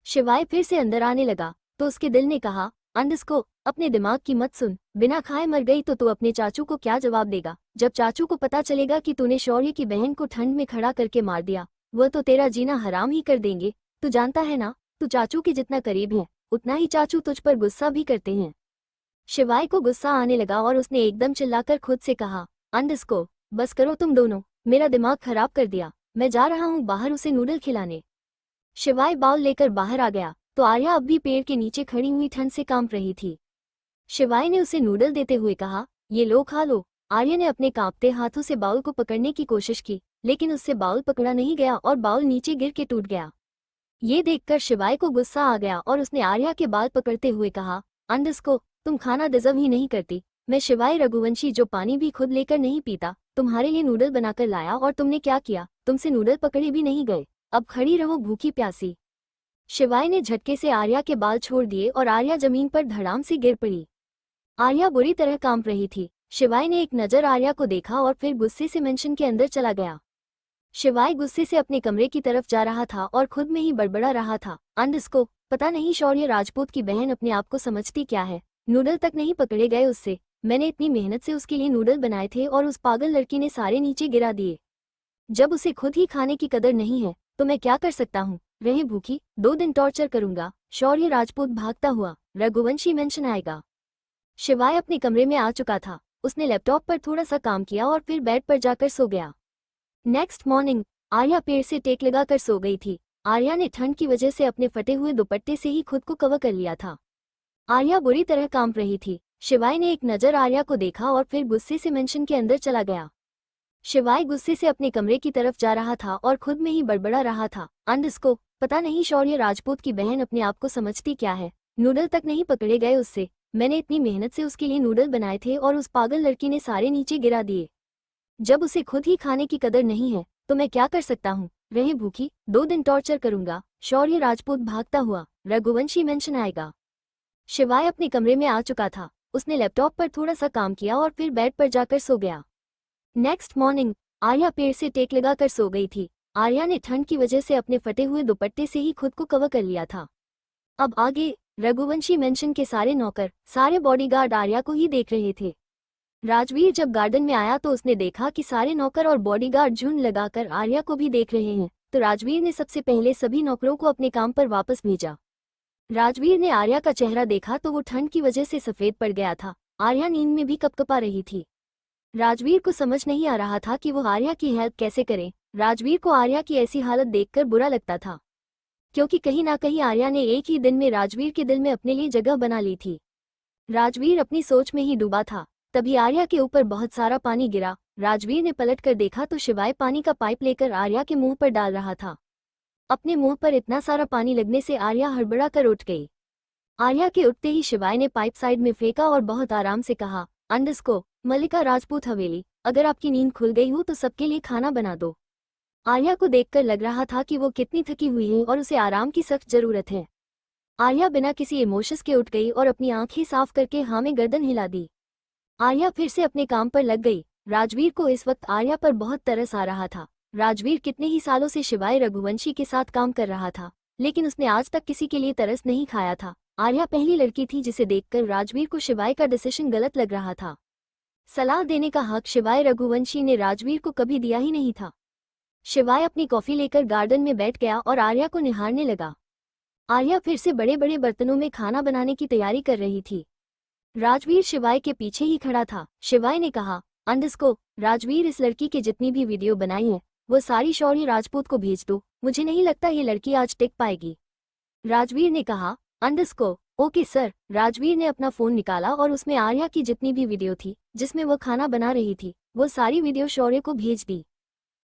शिवाय फिर से अंदर आने लगा तो उसके दिल ने कहा, अंधस्को, अपने दिमाग की मत सुन, बिना खाए मर गई तो तू अपने चाचू को क्या जवाब देगा? जब चाचू को पता चलेगा कि तूने शौर्य की बहन को ठंड में खड़ा करके मार दिया, वह तो तेरा जीना हराम ही कर देंगे। तू जानता है ना, तू चाचू के जितना करीब है, उतना ही चाचू तुझ पर गुस्सा भी करते हैं। शिवाय को गुस्सा आने लगा और उसने एकदम चिल्लाकर खुद से कहा, अंधस्को, बस करो तुम दोनों, मेरा दिमाग खराब कर दिया, मैं जा रहा हूँ बाहर उसे नूडल खिलाने। शिवाय बाउल लेकर बाहर आ गया तो आर्या अब भी पेड़ के नीचे खड़ी हुई ठंड से कांप रही थी। शिवाय ने उसे नूडल देते हुए कहा, ये लो खा लो। आर्या ने अपने कांपते हाथों से बाउल को पकड़ने की कोशिश की, लेकिन उससे बाउल पकड़ा नहीं गया और बाउल नीचे गिर के टूट गया। ये देखकर शिवाय को गुस्सा आ गया और उसने आर्या के बाल पकड़ते हुए कहा, अंधस्को, तुम खाना डिजर्व ही नहीं करती। मैं शिवाय रघुवंशी जो पानी भी खुद लेकर नहीं पीता, तुम्हारे लिए नूडल बनाकर लाया और तुमने क्या किया? तुमसे नूडल पकड़े भी नहीं गए, अब खड़ी रहो भूखी प्यासी। शिवाय ने झटके से आर्या के बाल छोड़ दिए और आर्या जमीन पर धड़ाम से गिर पड़ी। आर्या बुरी तरह कांप रही थी। शिवाय ने एक नजर आर्या को देखा और फिर गुस्से से मेंशन के अंदर चला गया। शिवाय गुस्से से अपने कमरे की तरफ जा रहा था और खुद में ही बड़बड़ा रहा था, अंधस्को, पता नहीं शौर्य राजपूत की बहन अपने आप को समझती क्या है, नूडल तक नहीं पकड़े गए उससे। मैंने इतनी मेहनत से उसके लिए नूडल बनाए थे और उस पागल लड़की ने सारे नीचे गिरा दिए। जब उसे खुद ही खाने की कदर नहीं है तो मैं क्या कर सकता हूँ? रहे भूखी, 2 दिन टॉर्चर करूंगा। शौर्य राजपूत भागता हुआ, रघुवंशी मेंशन आएगा। शिवाय अपने कमरे में आ चुका था। उसने लैपटॉप पर थोड़ा सा काम किया और फिर बेड पर जाकर सो गया। नेक्स्ट मॉर्निंग आर्या पेड़ से टेक लगाकर सो गई थी। आर्या ने ठंड की वजह से अपने फटे हुए दुपट्टे से ही खुद को कवर कर लिया था। आर्या बुरी तरह कांप रही थी। शिवाय ने एक नजर आर्या को देखा और फिर गुस्से से मेंशन के अंदर चला गया। शिवाय गुस्से से अपने कमरे की तरफ जा रहा था और खुद में ही बड़बड़ा रहा था, अंधस्को, पता नहीं शौर्य राजपूत की बहन अपने आप को समझती क्या है, नूडल तक नहीं पकड़े गए उससे। मैंने इतनी मेहनत से उसके लिए नूडल बनाए थे और उस पागल लड़की ने सारे नीचे गिरा दिए। जब उसे खुद ही खाने की कदर नहीं है तो मैं क्या कर सकता हूँ? रहे भूखी, 2 दिन टॉर्चर करूंगा। शौर्य राजपूत भागता हुआ, रघुवंशी मेंशन आएगा। शिवाय अपने कमरे में आ चुका था। उसने लैपटॉप पर थोड़ा सा काम किया और फिर बेड पर जाकर सो गया। नेक्स्ट मॉर्निंग आर्या पेड़ से टेक लगाकर सो गई थी। आर्या ने ठंड की वजह से अपने फटे हुए दुपट्टे से ही खुद को कवर कर लिया था। अब आगे रघुवंशी मेंशन के सारे नौकर, सारे बॉडीगार्ड आर्या को ही देख रहे थे। राजवीर जब गार्डन में आया तो उसने देखा कि सारे नौकर और बॉडीगार्ड झुंड लगाकर आर्या को भी देख रहे हैं, तो राजवीर ने सबसे पहले सभी नौकरों को अपने काम पर वापस भेजा। राजवीर ने आर्या का चेहरा देखा तो वो ठंड की वजह से सफेद पड़ गया था। आर्या नींद में भी कपकपा रही थी। राजवीर को समझ नहीं आ रहा था कि वो आर्या की हेल्प कैसे करे। राजवीर को आर्या की ऐसी हालत देखकर बुरा लगता था, क्योंकि कहीं ना कहीं आर्या ने एक ही दिन में राजवीर के दिल में अपने लिए जगह बना ली थी। राजवीर अपनी सोच में ही डूबा था। तभी आर्या के ऊपर बहुत सारा पानी गिरा। राजवीर ने पलट कर देखा तो शिवाय पानी का पाइप लेकर आर्या के मुंह पर डाल रहा था। अपने मुंह पर इतना सारा पानी लगने से आर्या हड़बड़ा कर उठ गई। आर्या के उठते ही शिवाय ने पाइप साइड में फेंका और बहुत आराम से कहा, अंधस्को, मल्लिका राजपूत हवेली, अगर आपकी नींद खुल गई हो तो सबके लिए खाना बना दो। आर्या को देखकर लग रहा था कि वो कितनी थकी हुई है और उसे आराम की सख्त जरूरत है। आर्या बिना किसी इमोशंस के उठ गई और अपनी आंखें साफ करके हाँ में गर्दन हिला दी। आर्या फिर से अपने काम पर लग गई। राजवीर को इस वक्त आर्या पर बहुत तरस आ रहा था। राजवीर कितने ही सालों से शिवाय रघुवंशी के साथ काम कर रहा था, लेकिन उसने आज तक किसी के लिए तरस नहीं खाया था। आर्या पहली लड़की थी जिसे देखकर राजवीर को शिवाय का डिसीजन गलत लग रहा था। सलाह देने का हक शिवाय रघुवंशी ने राजवीर को कभी दिया ही नहीं था। शिवाय अपनी कॉफी लेकर गार्डन में बैठ गया और आर्या को निहारने लगा। आर्या फिर से बड़े बड़े बर्तनों में खाना बनाने की तैयारी कर रही थी। राजवीर शिवाय के पीछे ही खड़ा था। शिवाय ने कहा, अंधस्को, राजवीर, इस लड़की के जितनी भी वीडियो बनाई है वो सारी शौर्य राजपूत को भेज दो। मुझे नहीं लगता ये लड़की आज टिक पाएगी। राजवीर ने कहा, अंधस्को, ओके सर। राजवीर ने अपना फोन निकाला और उसमें आर्या की जितनी भी वीडियो थी जिसमें वो खाना बना रही थी वो सारी वीडियो शौर्य को भेज दी।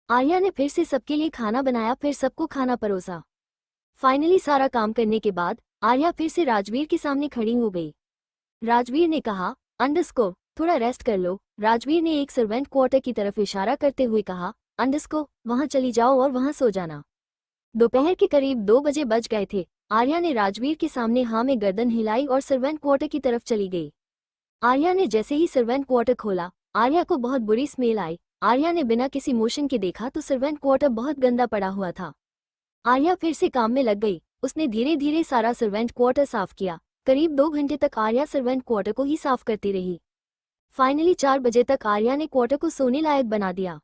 आर्या ने फिर से सबके लिए खाना बनाया, फिर सबको खाना परोसा। फाइनली सारा काम करने के बाद आर्या फिर से राजवीर के सामने खड़ी हो गई। राजवीर ने कहा, अंधस्को, थोड़ा रेस्ट कर लो। राजवीर ने एक सर्वेंट क्वार्टर की तरफ इशारा करते हुए कहा, अंधस्को, वहां चली जाओ और वहां सो जाना। दोपहर के करीब 2 बजे बज गए थे। आर्या ने राजवीर के सामने हाँ में गर्दन हिलाई और सर्वेंट क्वार्टर की तरफ चली गई। आर्या ने जैसे ही सर्वेंट क्वार्टर खोला, आर्या को बहुत बुरी स्मेल आई। आर्या ने बिना किसी मोशन के देखा तो सर्वेंट क्वार्टर बहुत गंदा पड़ा हुआ था। आर्या फिर से काम में लग गई। उसने धीरे धीरे सारा सर्वेंट क्वार्टर साफ किया। करीब 2 घंटे तक आर्या सर्वेंट क्वार्टर को ही साफ करती रही। फाइनली 4 बजे तक आर्या ने क्वार्टर को सोने लायक बना दिया।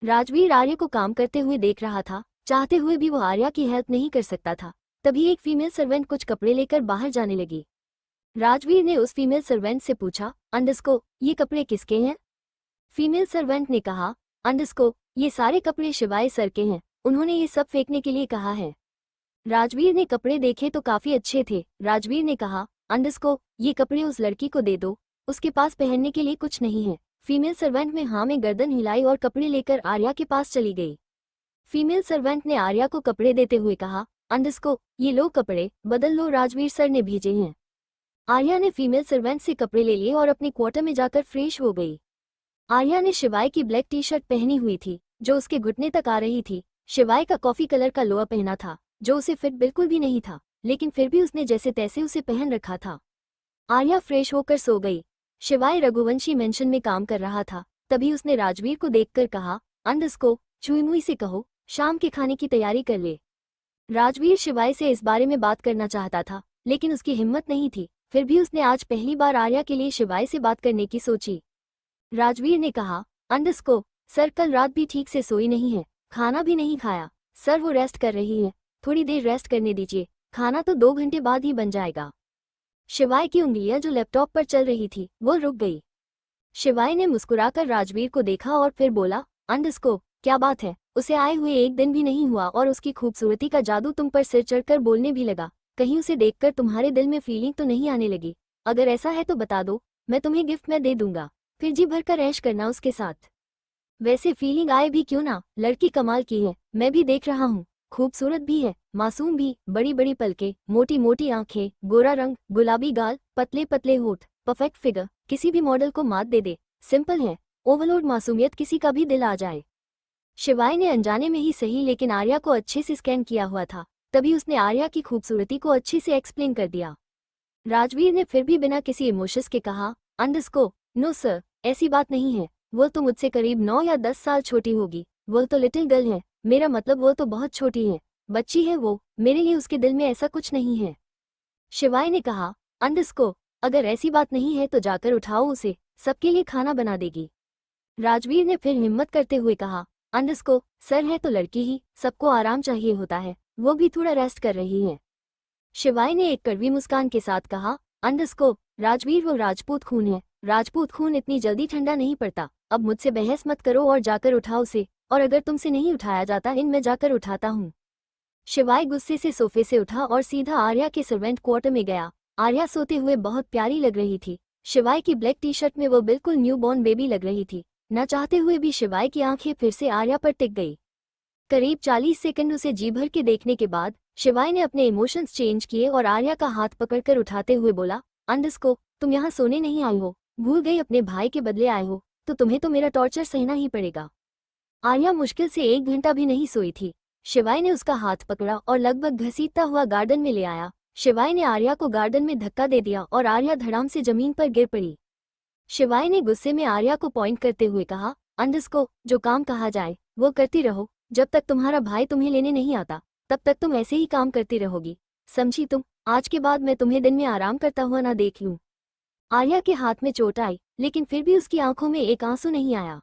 राजवीर आर्या को काम करते हुए देख रहा था। चाहते हुए भी वो आर्या की हेल्प नहीं कर सकता था। तभी एक फीमेल सर्वेंट कुछ कपड़े लेकर बाहर जाने लगी। राजवीर ने उस फीमेल सर्वेंट से पूछा, अंडरस्को, ये कपड़े किसके हैं? फीमेल सर्वेंट ने कहा, अंडरस्को, ये सारे कपड़े शिवाय सर के हैं, उन्होंने ये सब फेंकने के लिए कहा है। राजवीर ने कपड़े देखे तो काफी अच्छे थे। राजवीर ने कहा, अंडरस्को, ये कपड़े उस लड़की को दे दो, उसके पास पहनने के लिए कुछ नहीं है। फीमेल सर्वेंट में हाँ में गर्दन हिलाई और कपड़े लेकर आर्या के पास चली गई। फीमेल सर्वेंट ने आर्या को कपड़े देते हुए कहा, अंडरस्को, ये लो कपड़े बदल लो, राजवीर सर ने भेजे हैं। आर्या ने फीमेल सर्वेंट से कपड़े ले लिए और अपने क्वार्टर में जाकर फ्रेश हो गई। आर्या ने शिवाय की ब्लैक टी शर्ट पहनी हुई थी जो उसके घुटने तक आ रही थी। शिवाय का कॉफी कलर का लोअर पहना था जो उसे फिट बिल्कुल भी नहीं था, लेकिन फिर भी उसने जैसे तैसे उसे पहन रखा था। आर्या फ्रेश होकर सो गई। शिवाय रघुवंशी मेंशन में काम कर रहा था। तभी उसने राजवीर को देखकर कहा, अंडरस्को, चुईमुई से कहो शाम के खाने की तैयारी कर ले। राजवीर शिवाय से इस बारे में बात करना चाहता था, लेकिन उसकी हिम्मत नहीं थी। फिर भी उसने आज पहली बार आर्या के लिए शिवाय से बात करने की सोची। राजवीर ने कहा, अंडरस्को, सर कल रात भी ठीक से सोई नहीं है, खाना भी नहीं खाया। सर वो रेस्ट कर रही है, थोड़ी देर रेस्ट करने दीजिए, खाना तो 2 घंटे बाद ही बन जाएगा। शिवाय की उंगलियां जो लैपटॉप पर चल रही थी वो रुक गई। शिवाय ने मुस्कुराकर राजवीर को देखा और फिर बोला, अंडरस्को, क्या बात है? उसे आए हुए 1 दिन भी नहीं हुआ और उसकी खूबसूरती का जादू तुम पर सिर चढ़कर बोलने भी लगा। कहीं उसे देखकर तुम्हारे दिल में फीलिंग तो नहीं आने लगी? अगर ऐसा है तो बता दो, मैं तुम्हें गिफ्ट में दे दूंगा, फिर जी भर कर ऐश करना उसके साथ। वैसे फीलिंग आए भी क्यों ना, लड़की कमाल की है, मैं भी देख रहा हूँ, खूबसूरत भी है, मासूम भी, बड़ी बड़ी पलकें, मोटी मोटी आंखें, गोरा रंग, गुलाबी गाल, पतले पतले होठ, परफेक्ट फिगर, किसी भी मॉडल को मात दे दे। सिंपल है, ओवरलोड मासूमियत किसी का भी दिल आ जाए। शिवाय ने अनजाने में ही सही लेकिन आर्या को अच्छे से स्कैन किया हुआ था, तभी उसने आर्या की खूबसूरती को अच्छे से एक्सप्लेन कर दिया। राजवीर ने फिर भी बिना किसी इमोशंस के कहा, अंडरस्को, नो सर, ऐसी बात नहीं है, वो तो मुझसे करीब 9 या 10 साल छोटी होगी। वो तो लिटिल गर्ल है, मेरा मतलब वो तो बहुत छोटी है, बच्ची है वो, मेरे लिए उसके दिल में ऐसा कुछ नहीं है। शिवाय ने कहा, अंडरस्को, अगर ऐसी बात नहीं है तो जाकर उठाओ उसे, सबके लिए खाना बना देगी। राजवीर ने फिर हिम्मत करते हुए कहा, अंडरस्को, सर है तो लड़की ही, सबको आराम चाहिए होता है, वो भी थोड़ा रेस्ट कर रही है। शिवाय ने एक कड़वी मुस्कान के साथ कहा, अंडरस्को, राजवीर वो राजपूत खून है, राजपूत खून इतनी जल्दी ठंडा नहीं पड़ता। अब मुझसे बहस मत करो और जाकर उठाओ उसे, और अगर तुमसे नहीं उठाया जाता मैं जाकर उठाता हूँ। शिवाय गुस्से से सोफे से उठा और सीधा आर्या के सर्वेंट क्वार्टर में गया। आर्या सोते हुए बहुत प्यारी लग रही थी। शिवाय की ब्लैक टी शर्ट में वो बिल्कुल न्यू बॉर्न बेबी लग रही थी। न चाहते हुए भी शिवाय की आंखें फिर से आर्या पर टिक गई। करीब 40 सेकंड उसे जी भर के देखने के बाद शिवाय ने अपने इमोशंस चेंज किए और आर्या का हाथ पकड़कर उठाते हुए बोला, अंडरस्को, तुम यहाँ सोने नहीं आई हो, भूल गई अपने भाई के बदले आए हो, तो तुम्हें तो मेरा टॉर्चर सहना ही पड़ेगा। आर्या मुश्किल से 1 घंटा भी नहीं सोई थी। शिवाय ने उसका हाथ पकड़ा और लगभग घसीटता हुआ गार्डन में ले आया। शिवाय ने आर्या को गार्डन में धक्का दे दिया और आर्या धड़ाम से जमीन पर गिर पड़ी। शिवाय ने गुस्से में आर्या को पॉइंट करते हुए कहा, अंडरस्को, जो काम कहा जाए वो करती रहो, जब तक तुम्हारा भाई तुम्हें लेने नहीं आता तब तक तुम ऐसे ही काम करती रहोगी, समझी तुम? आज के बाद मैं तुम्हें दिन में आराम करता हुआ ना देख लूं। आर्या के हाथ में चोट आई, लेकिन फिर भी उसकी आंखों में एक आंसू नहीं आया।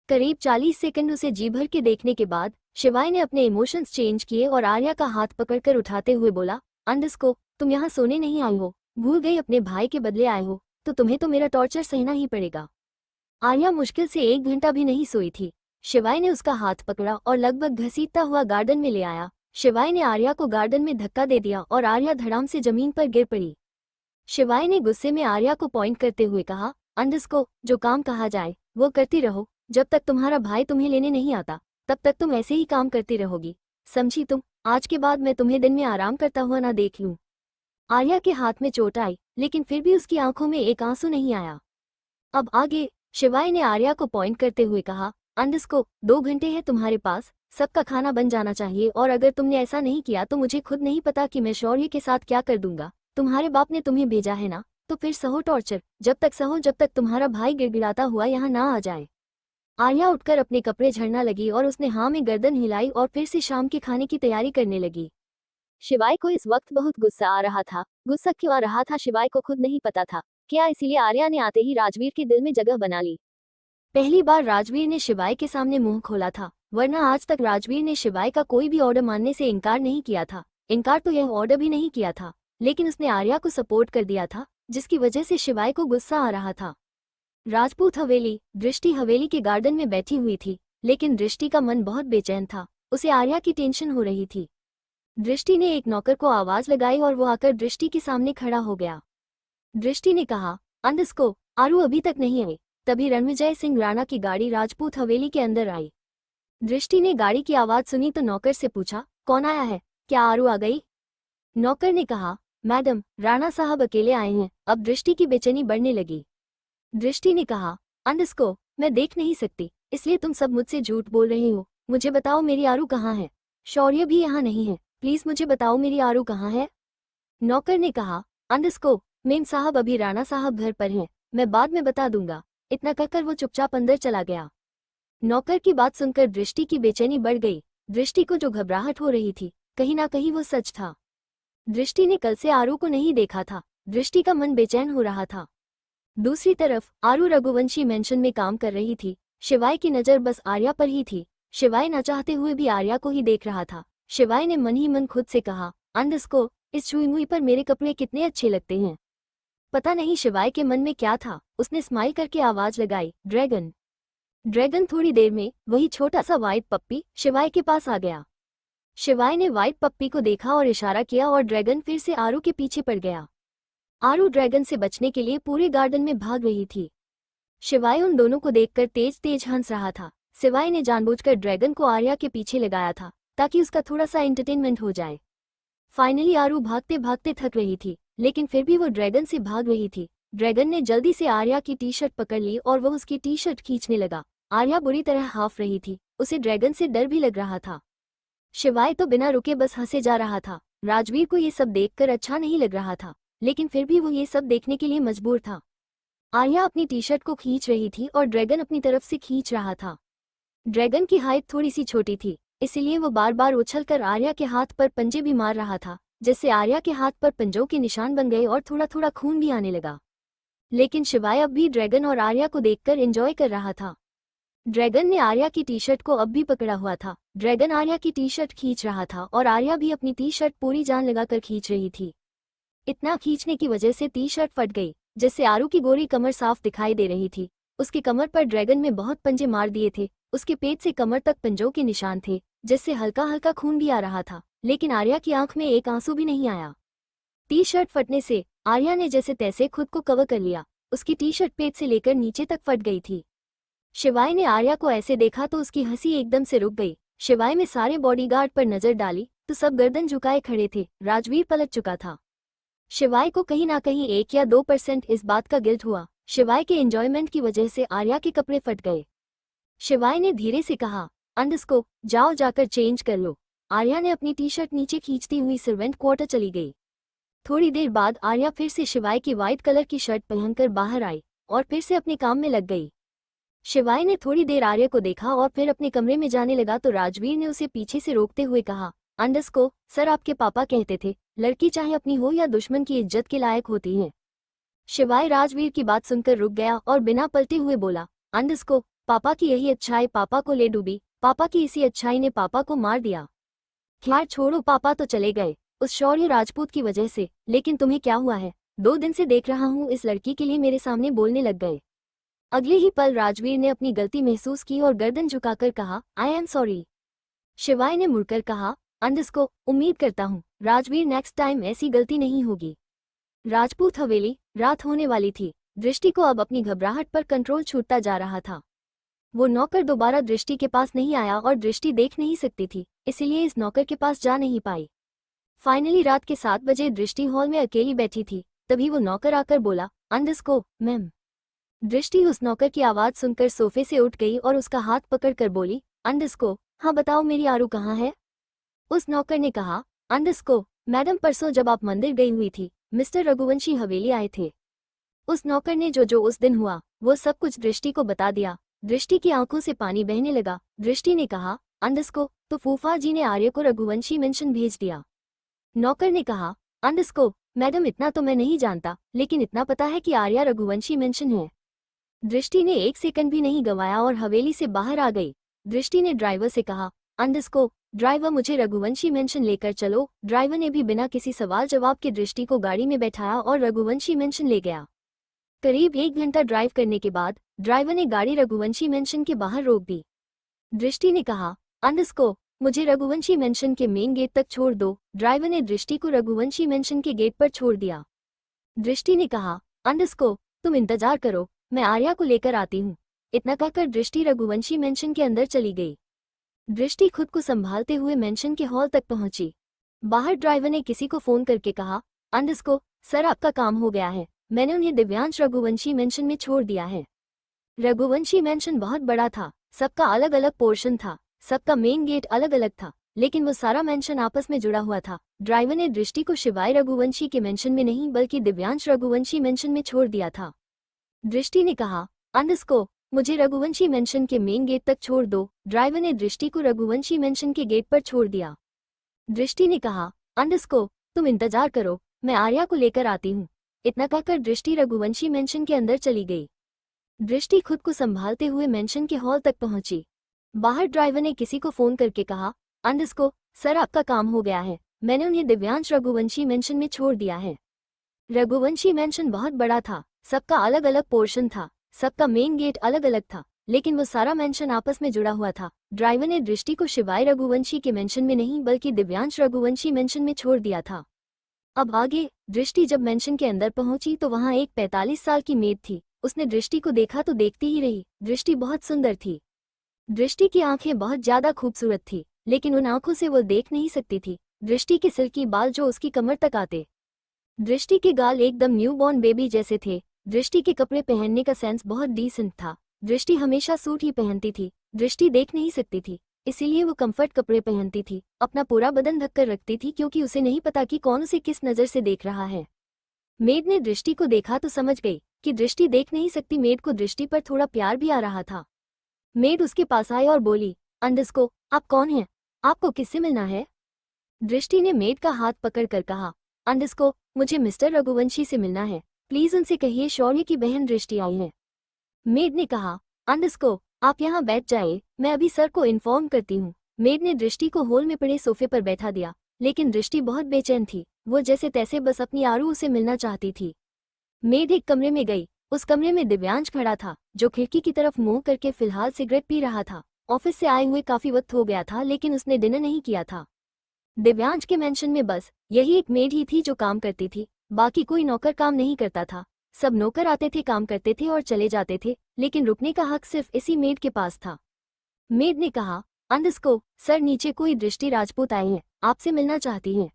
करीब 40 सेकंड उसे जी भर के देखने के बाद शिवाय ने अपने इमोशंस चेंज किए और आर्या का हाथ पकड़कर उठाते हुए बोला, अंडरस्को, तुम यहाँ सोने नहीं आई हो, भूल गई अपने भाई के बदले आए हो, तो तुम्हें तो मेरा टॉर्चर सहना ही पड़ेगा। आर्या मुश्किल से 1 घंटा भी नहीं सोई थी। शिवाय ने उसका हाथ पकड़ा और लगभग घसीटता हुआ गार्डन में ले आया। शिवाय ने आर्या को गार्डन में धक्का दे दिया और आर्या धड़ाम से जमीन पर गिर पड़ी। शिवाय ने गुस्से में आर्या को पॉइंट करते हुए कहा, अंडरस्को, जो काम कहा जाए वो करती रहो, जब तक तुम्हारा भाई तुम्हें लेने नहीं आता तब तक तुम ऐसे ही काम करती रहोगी, समझी तुम? आज के बाद मैं तुम्हें दिन में आराम करता हुआ ना देख लूं। आर्या के हाथ में चोट आई, लेकिन फिर भी उसकी आंखों में एक आंसू नहीं आया। अब आगे, शिवाय ने आर्या को पॉइंट करते हुए कहा, अंडरस्को, 2 घंटे हैं तुम्हारे पास, सबका खाना बन जाना चाहिए, और अगर तुमने ऐसा नहीं किया तो मुझे खुद नहीं पता कि मैं शौर्य के साथ क्या कर दूंगा। तुम्हारे बाप ने तुम्हें भेजा है ना, तो फिर सहो टॉर्चर, जब तक सहो जब तक तुम्हारा भाई गिड़गिड़ाता हुआ यहाँ ना आ जाए। आर्या उठकर अपने कपड़े झड़ना लगी और उसने हाँ में गर्दन हिलाई और फिर से शाम के खाने की तैयारी करने लगी। शिवाय को इस वक्त बहुत गुस्सा आ रहा था। गुस्सा क्यों आ रहा था शिवाय को खुद नहीं पता था। क्या इसीलिए आर्या ने आते ही राजवीर के दिल में जगह बना ली। पहली बार राजवीर ने शिवाय के सामने मुंह खोला था, वरना आज तक राजवीर ने शिवाय का कोई भी ऑर्डर मानने से इनकार नहीं किया था। इनकार तो यह ऑर्डर भी नहीं किया था, लेकिन उसने आर्या को सपोर्ट कर दिया था, जिसकी वजह से शिवाय को गुस्सा आ रहा था। राजपूत हवेली। दृष्टि हवेली के गार्डन में बैठी हुई थी, लेकिन दृष्टि का मन बहुत बेचैन था। उसे आर्या की टेंशन हो रही थी। दृष्टि ने एक नौकर को आवाज लगाई और वो आकर दृष्टि के सामने खड़ा हो गया। दृष्टि ने कहा, अंडस्को, आरू अभी तक नहीं आई। तभी रणविजय सिंह राणा की गाड़ी राजपूत हवेली के अंदर आई। दृष्टि ने गाड़ी की आवाज सुनी तो नौकर से पूछा, कौन आया है, क्या आरू आ गई? नौकर ने कहा, मैडम, राणा साहब अकेले आए हैं। अब दृष्टि की बेचैनी बढ़ने लगी। दृष्टि ने कहा, अंडस्को, मैं देख नहीं सकती, इसलिए तुम सब मुझसे झूठ बोल रहे हो। मुझे बताओ मेरी आरू कहाँ है? शौर्य भी यहाँ नहीं है, प्लीज मुझे बताओ मेरी आरू कहाँ है? नौकर ने कहा, अंडस्को, मेम साहब अभी राणा साहब घर पर हैं, मैं बाद में बता दूंगा। इतना कहकर वो चुपचाप अंदर चला गया। नौकर की बात सुनकर दृष्टि की बेचैनी बढ़ गई। दृष्टि को जो घबराहट हो रही थी, कहीं ना कहीं वो सच था। दृष्टि ने कल से आरू को नहीं देखा था। दृष्टि का मन बेचैन हो रहा था। दूसरी तरफ आरू रघुवंशी मेंशन में काम कर रही थी। शिवाय की नजर बस आर्या पर ही थी। शिवाय न चाहते हुए भी आर्या को ही देख रहा था। शिवाय ने मन ही मन खुद से कहा, अंडस्को, इस छुई मुई पर मेरे कपड़े कितने अच्छे लगते हैं। पता नहीं शिवाय के मन में क्या था। उसने स्माइल करके आवाज लगाई, ड्रैगन। ड्रैगन थोड़ी देर में वही छोटा सा व्हाइट पप्पी शिवाय के पास आ गया। शिवाय ने व्हाइट पप्पी को देखा और इशारा किया और ड्रैगन फिर से आरू के पीछे पड़ गया। आरू ड्रैगन से बचने के लिए पूरे गार्डन में भाग रही थी। शिवाय उन दोनों को देखकर तेज तेज हंस रहा था। शिवाय ने जानबूझकर ड्रैगन को आर्या के पीछे लगाया था, ताकि उसका थोड़ा सा एंटरटेनमेंट हो जाए। फाइनली आरू भागते भागते थक रही थी, लेकिन फिर भी वो ड्रैगन से भाग रही थी। ड्रैगन ने जल्दी से आर्या की टी शर्ट पकड़ ली और वो उसकी टी शर्ट खींचने लगा। आर्या बुरी तरह हाफ रही थी, उसे ड्रैगन से डर भी लग रहा था। शिवाय तो बिना रुके बस हंसे जा रहा था। राजवीर को ये सब देखकर अच्छा नहीं लग रहा था, लेकिन फिर भी वो ये सब देखने के लिए मजबूर था। आर्या अपनी टी शर्ट को खींच रही थी और ड्रैगन अपनी तरफ से खींच रहा था। ड्रैगन की हाइट थोड़ी सी छोटी थी, इसलिए वो बार बार उछलकर आर्या के हाथ पर पंजे भी मार रहा था, जिससे आर्या के हाथ पर पंजों के निशान बन गए और थोड़ा थोड़ा खून भी आने लगा। लेकिन शिवाय अब भी ड्रैगन और आर्या को देखकर एंजॉय कर रहा था। ड्रैगन ने आर्या की टी शर्ट को अब भी पकड़ा हुआ था। ड्रैगन आर्या की टी शर्ट खींच रहा था और आर्या भी अपनी टी शर्ट पूरी जान लगाकर खींच रही थी। इतना खींचने की वजह से टी शर्ट फट गई, जिससे आरू की गोरी कमर साफ दिखाई दे रही थी। उसकी कमर पर ड्रैगन में बहुत पंजे मार दिए थे। उसके पेट से कमर तक पंजों के निशान थे, जिससे हल्का हल्का खून भी आ रहा था, लेकिन आर्या की आंख में एक आंसू भी नहीं आया। टी शर्ट फटने से आर्या ने जैसे तैसे खुद को कवर कर लिया। उसकी टी शर्ट पेट से लेकर नीचे तक फट गई थी। शिवाय ने आर्या को ऐसे देखा तो उसकी हंसी एकदम से रुक गई। शिवाय में सारे बॉडीगार्ड पर नजर डाली तो सब गर्दन झुकाए खड़े थे। राजवीर पलट चुका था। शिवाय को कहीं ना कहीं 1 या 2% इस बात का गिल्ट हुआ। शिवाय के एंजॉयमेंट की वजह से आर्या के कपड़े फट गए। शिवाय ने धीरे से कहा, अंडस्को, जाओ जाकर चेंज कर लो। आर्या ने अपनी टी शर्ट नीचे खींचती हुई सर्वेंट क्वार्टर चली गई। थोड़ी देर बाद आर्या फिर से शिवाय की व्हाइट कलर की शर्ट पहनकर बाहर आई और फिर से अपने काम में लग गई। शिवाय ने थोड़ी देर आर्या को देखा और फिर अपने कमरे में जाने लगा तो राजवीर ने उसे पीछे से रोकते हुए कहा, अंडस्को, सर आपके पापा कहते थे लड़की चाहे अपनी हो या दुश्मन की इज्जत के लायक होती है। शिवाय राजवीर की बात सुनकर रुक गया और बिना पलटे हुए बोला, अंडस्को, पापा की यही अच्छाई पापा को ले डूबी। पापा की इसी अच्छाई ने पापा को मार दिया। खैर छोड़ो, पापा तो चले गए उस शौर्य राजपूत की वजह से, लेकिन तुम्हें क्या हुआ है? 2 दिन से देख रहा हूँ इस लड़की के लिए मेरे सामने बोलने लग गए। अगले ही पल राजवीर ने अपनी गलती महसूस की और गर्दन झुकाकर कहा, आई एम सॉरी। शिवाय ने मुड़कर कहा, अंडस्को, उम्मीद करता हूँ राजवीर नेक्स्ट टाइम ऐसी गलती नहीं होगी। राजपूत हवेली। रात होने वाली थी। दृष्टि को अब अपनी घबराहट पर कंट्रोल छूटता जा रहा था। वो नौकर दोबारा दृष्टि के पास नहीं आया और दृष्टि देख नहीं सकती थी, इसलिए इस नौकर के पास जा नहीं पाई। फाइनली रात के 7 बजे दृष्टि हॉल में अकेली बैठी थी। तभी वो नौकर आकर बोला, अंडस्को, मैम। दृष्टि उस नौकर की आवाज सुनकर सोफे से उठ गई और उसका हाथ पकड़कर बोली, अंडस्को, हाँ बताओ मेरी आरू कहाँ है? उस नौकर ने कहा, अंडरस्को मैडम परसों जब आप मंदिर गई हुई थी मिस्टर रघुवंशी हवेली आए थे। उस नौकर ने जो उस दिन हुआ वो सब कुछ दृष्टि को बता दिया। दृष्टि की आंखों से पानी बहने लगा। दृष्टि ने कहा, अंडरस्को तो फूफा जी ने आर्य को रघुवंशी मेंशन भेज दिया। नौकर ने कहा, अंडरस्को मैडम इतना तो मैं नहीं जानता, लेकिन इतना पता है कि आर्या रघुवंशी मेंशन है। दृष्टि ने एक सेकंड भी नहीं गंवाया और हवेली से बाहर आ गई। दृष्टि ने ड्राइवर से कहा, अंडरस्को ड्राइवर मुझे रघुवंशी मेंशन लेकर चलो। ड्राइवर ने भी बिना किसी सवाल जवाब के दृष्टि को गाड़ी में बैठाया और रघुवंशी मेंशन ले गया। करीब 1 घंटा ड्राइव करने के बाद ड्राइवर ने गाड़ी रघुवंशी मेंशन के बाहर रोक दी। दृष्टि ने कहा, अंडरस्को मुझे रघुवंशी मेंशन के मेन गेट तक छोड़ दो। ड्राइवर ने दृष्टि को रघुवंशी मेंशन के गेट पर छोड़ दिया। दृष्टि ने कहा, अंडरस्को तुम इंतजार करो, मैं आर्या को लेकर आती हूँ। इतना कहकर दृष्टि रघुवंशी मेंशन के अंदर चली गई। दृष्टि खुद को संभालते हुए मेंशन के हॉल तक पहुंची। बाहर ड्राइवर ने किसी को फोन करके कहा, अंडरस्को सर आपका काम हो गया है, मैंने उन्हें दिव्यांश रघुवंशी मेंशन में छोड़ दिया है। रघुवंशी मेंशन बहुत बड़ा था, सबका अलग अलग पोर्शन था, सबका मेन गेट अलग अलग था, लेकिन वो सारा मेंशन आपस में जुड़ा हुआ था। ड्राइवर ने दृष्टि को शिवाय रघुवंशी के मेंशन में नहीं बल्कि दिव्यांश रघुवंशी मेंशन में छोड़ दिया था। दृष्टि ने कहा, अंडरस्को मुझे रघुवंशी मेंशन के मेन गेट तक छोड़ दो। ड्राइवर ने दृष्टि को रघुवंशी मेंशन के गेट पर छोड़ दिया। दृष्टि ने कहा, अंडरस्को तुम इंतजार करो, मैं आर्या को लेकर आती हूँ। इतना कहकर दृष्टि रघुवंशी मेंशन के अंदर चली गई। दृष्टि खुद को संभालते हुए मेंशन के हॉल तक पहुंची। बाहर ड्राइवर ने किसी को फोन करके कहा, अंडरस्को सर आपका काम हो गया है, मैंने उन्हें दिव्यांश रघुवंशी मेंशन में छोड़ दिया है। रघुवंशी मेंशन बहुत बड़ा था, सबका अलग अलग पोर्शन था, सबका मेन गेट अलग अलग था, लेकिन वो सारा मेंशन आपस में जुड़ा हुआ था। ड्राइवर ने दृष्टि को शिवाय रघुवंशी के मेंशन में नहीं बल्कि दिव्यांश रघुवंशी मेंशन में छोड़ दिया था। अब आगे दृष्टि जब मेंशन के अंदर पहुंची तो वहां एक 45 साल की मेड थी। उसने दृष्टि को देखा तो देखती ही रही। दृष्टि बहुत सुंदर थी। दृष्टि की आंखें बहुत ज्यादा खूबसूरत थी, लेकिन उन आंखों से वो देख नहीं सकती थी। दृष्टि के सिल्की बाल जो उसकी कमर तक आते। दृष्टि के गाल एकदम न्यूबॉर्न बेबी जैसे थे। दृष्टि के कपड़े पहनने का सेंस बहुत डिसेंट था। दृष्टि हमेशा सूट ही पहनती थी। दृष्टि देख नहीं सकती थी, इसीलिए वो कंफर्ट कपड़े पहनती थी। अपना पूरा बदन ढककर रखती थी क्योंकि उसे नहीं पता कि कौन उसे किस नज़र से देख रहा है। मेड ने दृष्टि को देखा तो समझ गई कि दृष्टि देख नहीं सकती। मेड को दृष्टि पर थोड़ा प्यार भी आ रहा था। मेड उसके पास आई और बोली, अंडरस्को आप कौन हैं? आपको किससे मिलना है? दृष्टि ने मेड का हाथ पकड़कर कहा, अंडरस्को मुझे मिस्टर रघुवंशी से मिलना है, प्लीज उनसे कहिए शौर्य की बहन दृष्टि आई है। मेड ने कहा, अंडरस्को आप यहाँ बैठ जाइए, मैं अभी सर को इन्फॉर्म करती हूँ। मेड ने दृष्टि को हॉल में पड़े सोफे पर बैठा दिया, लेकिन दृष्टि बहुत बेचैन थी। वो जैसे तैसे बस अपनी आरू से मिलना चाहती थी। मेड एक कमरे में गई। उस कमरे में दिव्यांश खड़ा था, जो खिड़की की तरफ मुंह करके फिलहाल सिगरेट पी रहा था। ऑफिस से आए हुए काफी वक्त हो गया था, लेकिन उसने डिनर नहीं किया था। दिव्यांश के मेंशन में बस यही एक मेड ही थी जो काम करती थी। बाकी कोई नौकर काम नहीं करता था। सब नौकर आते थे, काम करते थे और चले जाते थे, लेकिन रुकने का हक सिर्फ इसी मेड के पास था। मेड ने कहा, अंडरस्को सर नीचे कोई दृष्टि राजपूत आए हैं, आपसे मिलना चाहती हैं।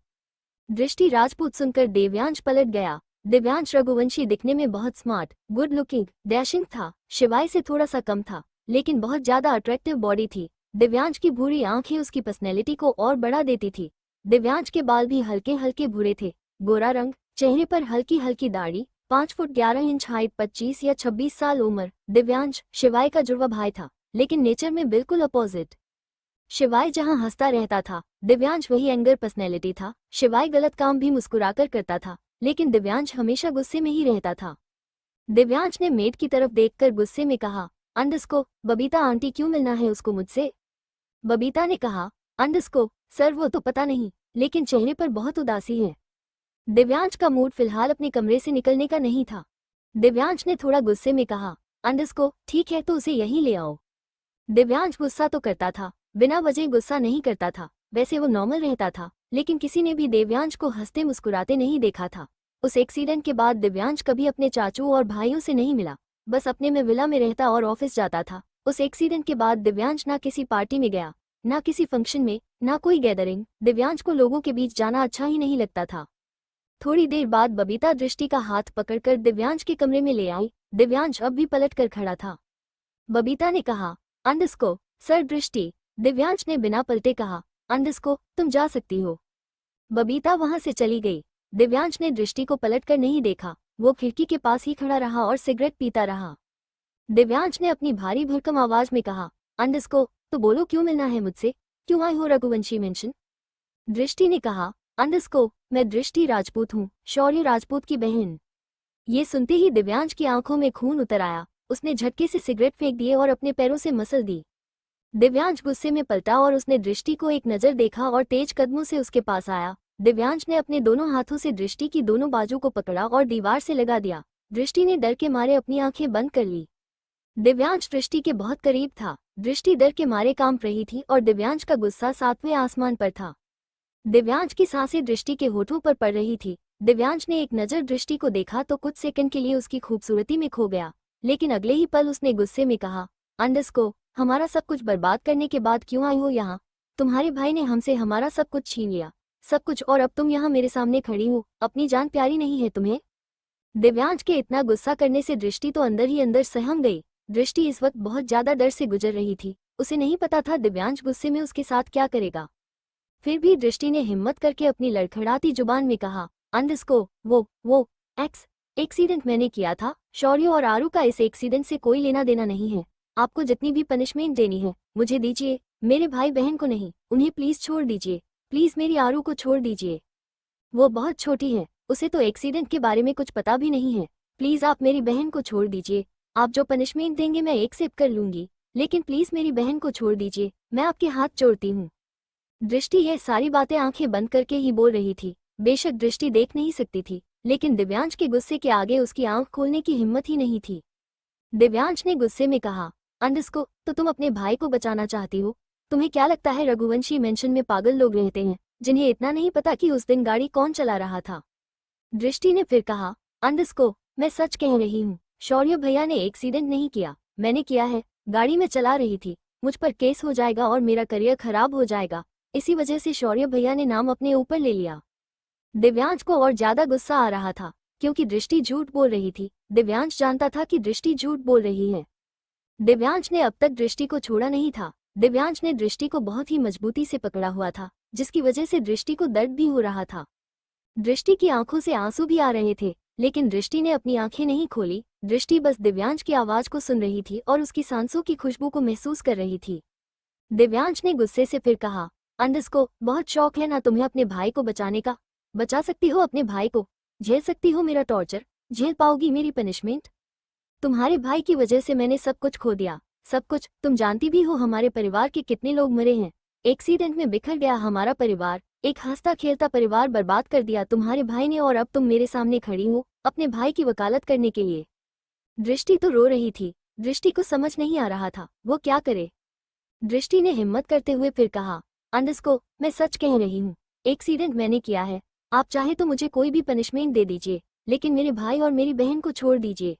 दृष्टि राजपूत सुनकर दिव्यांश पलट गया। दिव्यांश रघुवंशी दिखने में बहुत स्मार्ट, गुड लुकिंग, डैशिंग था। शिवाय से थोड़ा सा कम था, लेकिन बहुत ज्यादा अट्रैक्टिव बॉडी थी। दिव्यांश की भूरी आंखें उसकी पर्सनैलिटी को और बढ़ा देती थी। दिव्यांश के बाल भी हल्के हल्के भूरे थे, गोरा रंग, चेहरे पर हल्की हल्की दाढ़ी, 5 फुट 11 इंच हाइट, 25 या 26 साल उम्र। दिव्यांश शिवाय का जुड़वा भाई था, लेकिन नेचर में बिल्कुल अपोजिट। शिवाय जहां हंसता रहता था, दिव्यांश वही एंगर पर्सनैलिटी था। शिवाय गलत काम भी मुस्कुराकर करता था, लेकिन दिव्यांश हमेशा गुस्से में ही रहता था। दिव्यांश ने मेड की तरफ देखकर गुस्से में कहा, अंडरस्को बबीता आंटी क्यों मिलना है उसको मुझसे? बबीता ने कहा, अंडरस्को सर वो तो पता नहीं, लेकिन चेहरे पर बहुत उदासी है। दिव्यांश का मूड फिलहाल अपने कमरे से निकलने का नहीं था। दिव्यांश ने थोड़ा गुस्से में कहा, अंडरस्को ठीक है तो उसे यहीं ले आओ। दिव्यांश गुस्सा तो करता था, बिना वजह गुस्सा नहीं करता था। वैसे वो नॉर्मल रहता था, लेकिन किसी ने भी दिव्यांश को हंसते मुस्कुराते नहीं देखा था। उस एक्सीडेंट के बाद दिव्यांश कभी अपने चाचू और भाइयों से नहीं मिला, बस अपने में विला में रहता और ऑफिस जाता था। उस एक्सीडेंट के बाद दिव्यांश ना किसी पार्टी में गया, ना किसी फंक्शन में, ना कोई गैदरिंग। दिव्यांश को लोगों के बीच जाना अच्छा ही नहीं लगता था। थोड़ी देर बाद बबीता दृष्टि का हाथ पकड़कर दिव्यांश के कमरे में ले आई। दिव्यांश अब भी पलट कर खड़ा था। बबीता ने कहा, अंडरस्को सर दृष्टि दिव्यांश ने बिना पलटे कहा, अंडरस्को तुम जा सकती हो। बबीता वहां से चली गई। दिव्यांश ने दृष्टि को पलटकर नहीं देखा, वो खिड़की के पास ही खड़ा रहा और सिगरेट पीता रहा। दिव्यांश ने अपनी भारी भरकम आवाज में कहा, अंडरस्को तो बोलो क्यों मिलना है मुझसे, क्यों आए हो रघुवंशी मेंशन। दृष्टि ने कहा, अंडरस्को मैं दृष्टि राजपूत हूँ, शौर्य राजपूत की बहन। ये सुनते ही दिव्यांश की आंखों में खून उतर आया। उसने झटके से सिगरेट फेंक दिए और अपने पैरों से मसल दी। दिव्यांश गुस्से में पलटा और उसने दृष्टि को एक नजर देखा और तेज कदमों से उसके पास आया। दिव्यांश ने अपने दोनों हाथों से दृष्टि की दोनों बाजू को पकड़ा और दीवार से लगा दिया। दृष्टि ने डर के मारे अपनी आंखें बंद कर ली। दिव्यांश दृष्टि के बहुत करीब था। दृष्टि डर के मारे कांप रही थी और दिव्यांश का गुस्सा 7वें आसमान पर था। दिव्यांश की सांसें दृष्टि के होठों पर पड़ रही थी। दिव्यांश ने एक नजर दृष्टि को देखा तो कुछ सेकंड के लिए उसकी खूबसूरती में खो गया, लेकिन अगले ही पल उसने गुस्से में कहा, अंडरस्को हमारा सब कुछ बर्बाद करने के बाद क्यों आई हो यहाँ? तुम्हारे भाई ने हमसे हमारा सब कुछ छीन लिया, सब कुछ, और अब तुम यहाँ मेरे सामने खड़ी हो। अपनी जान प्यारी नहीं है तुम्हें? दिव्यांश के इतना गुस्सा करने से दृष्टि तो अंदर ही अंदर सहम गई। दृष्टि इस वक्त बहुत ज्यादा डर से गुजर रही थी। उसे नहीं पता था दिव्यांश गुस्से में उसके साथ क्या करेगा। फिर भी दृष्टि ने हिम्मत करके अपनी लड़खड़ाती जुबान में कहा, अंडरस्को वो एक्सीडेंट मैंने किया था। शौर्य और आरू का इस एक्सीडेंट से कोई लेना देना नहीं है। आपको जितनी भी पनिशमेंट देनी है मुझे दीजिए, मेरे भाई बहन को नहीं। उन्हें प्लीज छोड़ दीजिए, प्लीज मेरी आरू को छोड़ दीजिए। वो बहुत छोटी है, उसे तो एक्सीडेंट के बारे में कुछ पता भी नहीं है। प्लीज आप मेरी बहन को छोड़ दीजिए। आप जो पनिशमेंट देंगे मैं एक्सेप्ट कर लूंगी, लेकिन प्लीज मेरी बहन को छोड़ दीजिए, मैं आपके हाथ जोड़ती हूँ। दृष्टि यह सारी बातें आंखें बंद करके ही बोल रही थी। बेशक दृष्टि देख नहीं सकती थी, लेकिन दिव्यांश के गुस्से के आगे उसकी आंख खोलने की हिम्मत ही नहीं थी। दिव्यांश ने गुस्से में कहा, अंडरस्को तो तुम अपने भाई को बचाना चाहती हो? तुम्हें क्या लगता है रघुवंशी मेंशन में पागल लोग रहते हैं जिन्हें इतना नहीं पता कि उस दिन गाड़ी कौन चला रहा था? दृष्टि ने फिर कहा, अंडरस्को मैं सच कह रही हूँ, शौर्य भैया ने एक्सीडेंट नहीं किया, मैंने किया है। गाड़ी में चला रही थी, मुझ पर केस हो जाएगा और मेरा करियर खराब हो जाएगा। इसी वजह से शौर्य भैया ने नाम अपने ऊपर ले लिया। दिव्यांश को और ज्यादा गुस्सा आ रहा था, क्योंकि दृष्टि झूठ बोल रही थी। दिव्यांश जानता था कि दृष्टि झूठ बोल रही है। दिव्यांश ने अब तक दृष्टि को छोड़ा नहीं था। दिव्यांश ने दृष्टि को बहुत ही मजबूती से पकड़ा हुआ था, जिसकी वजह से दृष्टि को दर्द भी हो रहा था। दृष्टि की आंखों से आंसू भी आ रहे थे, लेकिन दृष्टि ने अपनी आंखें नहीं खोली। दृष्टि बस दिव्यांश की आवाज को सुन रही थी और उसकी सांसों की खुशबू को महसूस कर रही थी। दिव्यांश ने गुस्से से फिर कहा, अंडरस्को बहुत शौक है ना तुम्हें अपने भाई को बचाने का? बचा सकती हो अपने भाई को? झेल सकती हो मेरा टॉर्चर? झेल पाओगी मेरी पनिशमेंट? तुम्हारे भाई की वजह से मैंने सब कुछ खो दिया, सब कुछ। तुम जानती भी हो हमारे परिवार के कितने लोग मरे हैं। एक्सीडेंट में बिखर गया हमारा परिवार, एक हंसता खेलता परिवार बर्बाद कर दिया तुम्हारे भाई ने, और अब तुम मेरे सामने खड़ी हो अपने भाई की वकालत करने के लिए। दृष्टि तो रो रही थी। दृष्टि को समझ नहीं आ रहा था वो क्या करे। दृष्टि ने हिम्मत करते हुए फिर कहा, अंडरस्को मैं सच कह रही हूँ, एक्सीडेंट मैंने किया है। आप चाहे तो मुझे कोई भी पनिशमेंट दे दीजिए, लेकिन मेरे भाई और मेरी बहन को छोड़ दीजिए।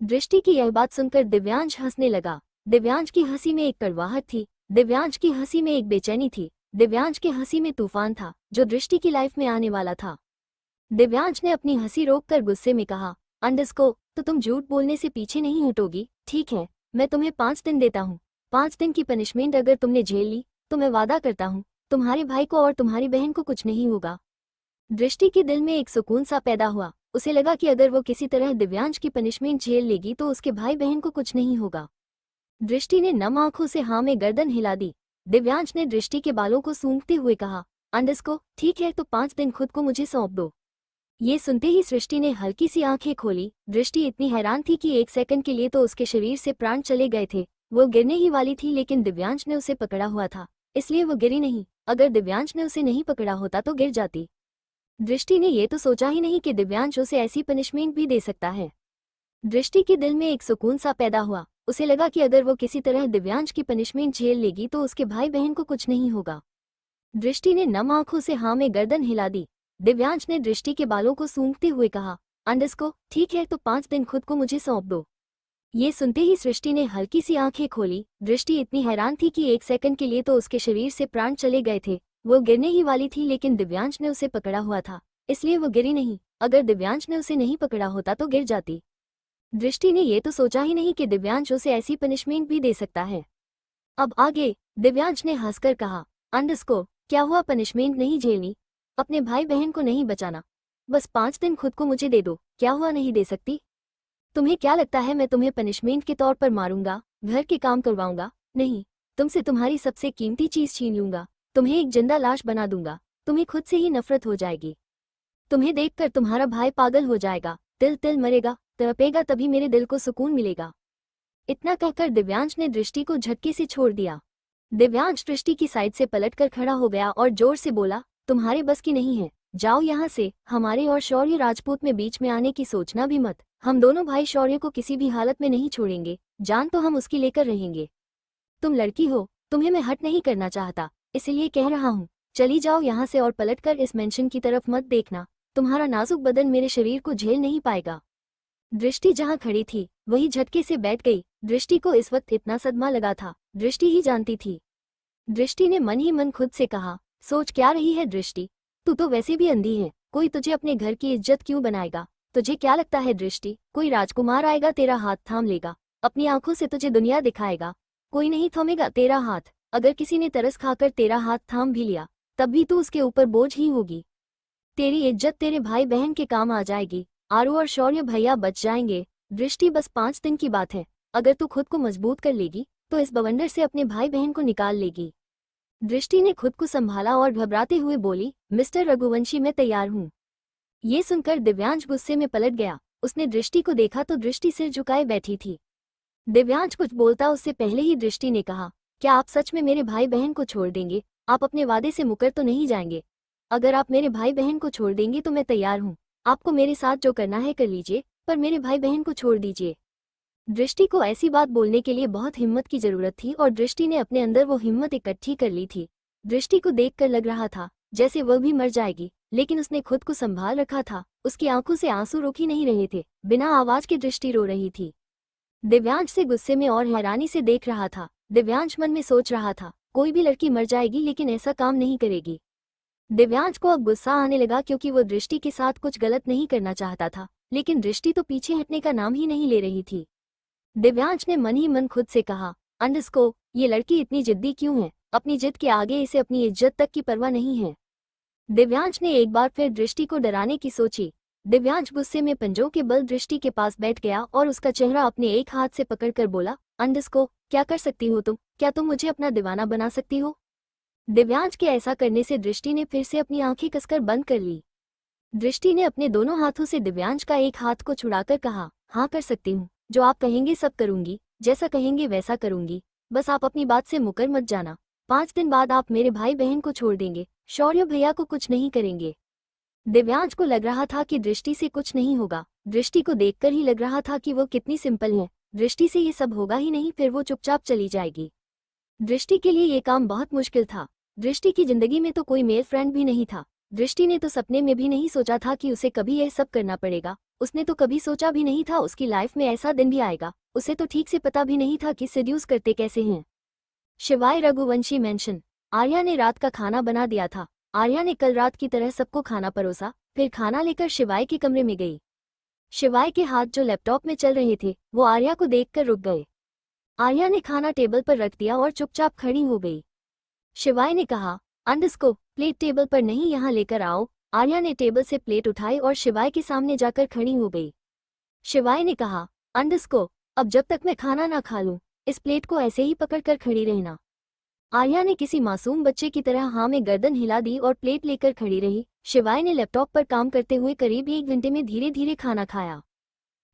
दृष्टि की यह बात सुनकर दिव्यांश हंसने लगा। दिव्यांश की हंसी में एक कड़वाहट थी, दिव्यांश की हंसी में एक बेचैनी थी, दिव्यांश की हंसी में तूफान था जो दृष्टि की लाइफ में आने वाला था। दिव्यांश ने अपनी हंसी रोककर गुस्से में कहा, अंडरस्को तो तुम झूठ बोलने से पीछे नहीं हटोगी? ठीक है, मैं तुम्हें 5 दिन देता हूँ। 5 दिन की पनिशमेंट अगर तुमने झेल ली तो मैं वादा करता हूँ तुम्हारे भाई को और तुम्हारी बहन को कुछ नहीं होगा। दृष्टि के दिल में एक सुकून सा पैदा हुआ। उसे लगा कि अगर वो किसी तरह दिव्यांश की पनिशमेंट झेल लेगी तो उसके भाई बहन को कुछ नहीं होगा। दृष्टि ने नम आंखों से हाँ में गर्दन हिला दी। दिव्यांश ने दृष्टि के बालों को सूंघते हुए कहा, अंडरस्को ठीक है तो 5 दिन खुद को मुझे सौंप दो। ये सुनते ही सृष्टि ने हल्की सी आंखें खोली। दृष्टि इतनी हैरान थी कि एक सेकंड के लिए तो उसके शरीर से प्राण चले गए थे। वो गिरने ही वाली थी, लेकिन दिव्यांश ने उसे पकड़ा हुआ था, इसलिए वो गिरी नहीं। अगर दिव्यांश ने उसे नहीं पकड़ा होता तो गिर जाती। दृष्टि ने ये तो सोचा ही नहीं कि दिव्यांश उसे ऐसी पनिशमेंट भी दे सकता है। दृष्टि के दिल में एक सुकून सा पैदा हुआ। उसे लगा कि अगर वो किसी तरह दिव्यांश की पनिशमेंट झेल लेगी तो उसके भाई बहन को कुछ नहीं होगा। दृष्टि ने नम आंखों से हाँ में गर्दन हिला दी। दिव्यांश ने दृष्टि के बालों को सूंघते हुए कहा, अंडरस्को ठीक है तो 5 दिन खुद को मुझे सौंप दो। ये सुनते ही सृष्टि ने हल्की सी आंखें खोली। दृष्टि इतनी हैरान थी कि एक सेकंड के लिए तो उसके शरीर से प्राण चले गए थे। वो गिरने ही वाली थी, लेकिन दिव्यांश ने उसे पकड़ा हुआ था, इसलिए वो गिरी नहीं। अगर दिव्यांश ने उसे नहीं पकड़ा होता तो गिर जाती। दृष्टि ने ये तो सोचा ही नहीं कि दिव्यांश उसे ऐसी पनिशमेंट भी दे सकता है। अब आगे, दिव्यांश ने हंसकर कहा, अंडरस्को, क्या हुआ, पनिशमेंट नहीं झेलनी, अपने भाई बहन को नहीं बचाना, बस 5 दिन खुद को मुझे दे दो, क्या हुआ नहीं दे सकती? तुम्हें क्या लगता है मैं तुम्हें पनिशमेंट के तौर पर मारूंगा, घर के काम करवाऊंगा? नहीं, तुमसे तुम्हारी सबसे कीमती चीज छीन लूंगा, तुम्हें एक जिंदा लाश बना दूंगा, तुम्हें खुद से ही नफरत हो जाएगी, तुम्हें देखकर तुम्हारा भाई पागल हो जाएगा, तिल तिल मरेगा, तड़पेगा, तभी मेरे दिल को सुकून मिलेगा। इतना कहकर दिव्यांश ने दृष्टि को झटके से छोड़ दिया। दिव्यांश दृष्टि की साइड से पलटकर खड़ा हो गया और जोर से बोला, तुम्हारे बस की नहीं है, जाओ यहाँ से, हमारे और शौर्य राजपूत में बीच में आने की सोचना भी मत, हम दोनों भाई शौर्य को किसी भी हालत में नहीं छोड़ेंगे, जान तो हम उसकी लेकर रहेंगे। तुम लड़की हो, तुम्हें मैं हट नहीं करना चाहता, इसलिए कह रहा हूँ, चली जाओ यहाँ से और पलटकर इस मेंशन की तरफ मत देखना, तुम्हारा नाजुक बदन मेरे शरीर को झेल नहीं पाएगा। दृष्टि जहाँ खड़ी थी वही झटके से बैठ गई। दृष्टि को इस वक्त इतना सदमा लगा था, दृष्टि ही जानती थी। दृष्टि ने मन ही मन खुद से कहा, सोच क्या रही है दृष्टि, तू तो वैसे भी अंधी है, कोई तुझे अपने घर की इज्जत क्यों बनाएगा? तुझे क्या लगता है दृष्टि, कोई राजकुमार आएगा तेरा हाथ थाम लेगा, अपनी आंखों से तुझे दुनिया दिखाएगा? कोई नहीं थामेगा तेरा हाथ, अगर किसी ने तरस खाकर तेरा हाथ थाम भी लिया तब भी तू उसके ऊपर बोझ ही होगी। तेरी इज्जत तेरे भाई बहन के काम आ जाएगी, आरू और शौर्य भैया बच जाएंगे। दृष्टि, बस 5 दिन की बात है, अगर तू खुद को मजबूत कर लेगी तो इस बवंडर से अपने भाई बहन को निकाल लेगी। दृष्टि ने खुद को संभाला और घबराते हुए बोली, मिस्टर रघुवंशी, मैं तैयार हूँ। ये सुनकर दिव्यांश गुस्से में पलट गया। उसने दृष्टि को देखा तो दृष्टि सिर झुकाए बैठी थी। दिव्यांश कुछ बोलता उससे पहले ही दृष्टि ने कहा, क्या आप सच में मेरे भाई बहन को छोड़ देंगे? आप अपने वादे से मुकर तो नहीं जाएंगे? अगर आप मेरे भाई बहन को छोड़ देंगे तो मैं तैयार हूँ, आपको मेरे साथ जो करना है कर लीजिए, पर मेरे भाई बहन को छोड़ दीजिए। दृष्टि को ऐसी बात बोलने के लिए बहुत हिम्मत की जरूरत थी और दृष्टि ने अपने अंदर वो हिम्मत इकट्ठी कर ली थी। दृष्टि को देखकर लग रहा था जैसे वह भी मर जाएगी, लेकिन उसने खुद को संभाल रखा था। उसकी आंखों से आंसू रुक ही नहीं रहे थे, बिना आवाज के दृष्टि रो रही थी। दिव्यांश से गुस्से में और हैरानी से देख रहा था। दिव्यांश मन में सोच रहा था, कोई भी लड़की मर जाएगी लेकिन ऐसा काम नहीं करेगी। दिव्यांश को अब गुस्सा आने लगा क्योंकि वो दृष्टि के साथ कुछ गलत नहीं करना चाहता था, लेकिन दृष्टि तो पीछे हटने का नाम ही नहीं ले रही थी। दिव्यांश ने मन ही मन खुद से कहा, अंडरस्को, ये लड़की इतनी जिद्दी क्यों है? अपनी जिद के आगे इसे अपनी इज्जत तक की परवाह नहीं है। दिव्यांश ने एक बार फिर दृष्टि को डराने की सोची। दिव्यांश गुस्से में पंजों के बल दृष्टि के पास बैठ गया और उसका चेहरा अपने एक हाथ से पकड़कर बोला, अंडरस्को, क्या कर सकती हो तुम? क्या तुम मुझे अपना दीवाना बना सकती हो? दिव्यांश के ऐसा करने से दृष्टि ने फिर से अपनी आंखें कसकर बंद कर ली। दृष्टि ने अपने दोनों हाथों से दिव्यांश का एक हाथ को छुड़ाकर कहा, हाँ कर सकती हूँ, जो आप कहेंगे सब करूंगी, जैसा कहेंगे वैसा करूंगी, बस आप अपनी बात से मुकर मत जाना। 5 दिन बाद आप मेरे भाई बहन को छोड़ देंगे, शौर्य भैया को कुछ नहीं करेंगे। दिव्यांश को लग रहा था कि दृष्टि से कुछ नहीं होगा। दृष्टि को देखकर ही लग रहा था कि वो कितनी सिंपल है, दृष्टि से ये सब होगा ही नहीं, फिर वो चुपचाप चली जाएगी। दृष्टि के लिए ये काम बहुत मुश्किल था। दृष्टि की जिंदगी में तो कोई मेल फ्रेंड भी नहीं था। दृष्टि ने तो सपने में भी नहीं सोचा था कि उसे कभी यह सब करना पड़ेगा। उसने तो कभी सोचा भी नहीं था उसकी लाइफ में ऐसा दिन भी आएगा। उसे तो ठीक से पता भी नहीं था कि सेड्यूस करते कैसे हैं। शिवाय रघुवंशी मेंशन। आर्या ने रात का खाना बना दिया था। आर्या ने कल रात की तरह सबको खाना परोसा, फिर खाना लेकर शिवाय के कमरे में गई। शिवाय के हाथ जो लैपटॉप में चल रहे थे वो आर्या को देखकर रुक गए। आर्या ने खाना टेबल पर रख दिया और चुपचाप खड़ी हो गई। शिवाय ने कहा, अंडरस्को, प्लेट टेबल पर नहीं यहाँ लेकर आओ। आर्या ने टेबल से प्लेट उठाई और शिवाय के सामने जाकर खड़ी हो गई। शिवाय ने कहा, अंडरस्को, अब जब तक मैं खाना ना खा लूं, इस प्लेट को ऐसे ही पकड़कर खड़ी रहना। आर्या ने किसी मासूम बच्चे की तरह हाँ में गर्दन हिला दी और प्लेट लेकर खड़ी रही। शिवाय ने लैपटॉप पर काम करते हुए करीब 1 घंटे में धीरे धीरे खाना खाया।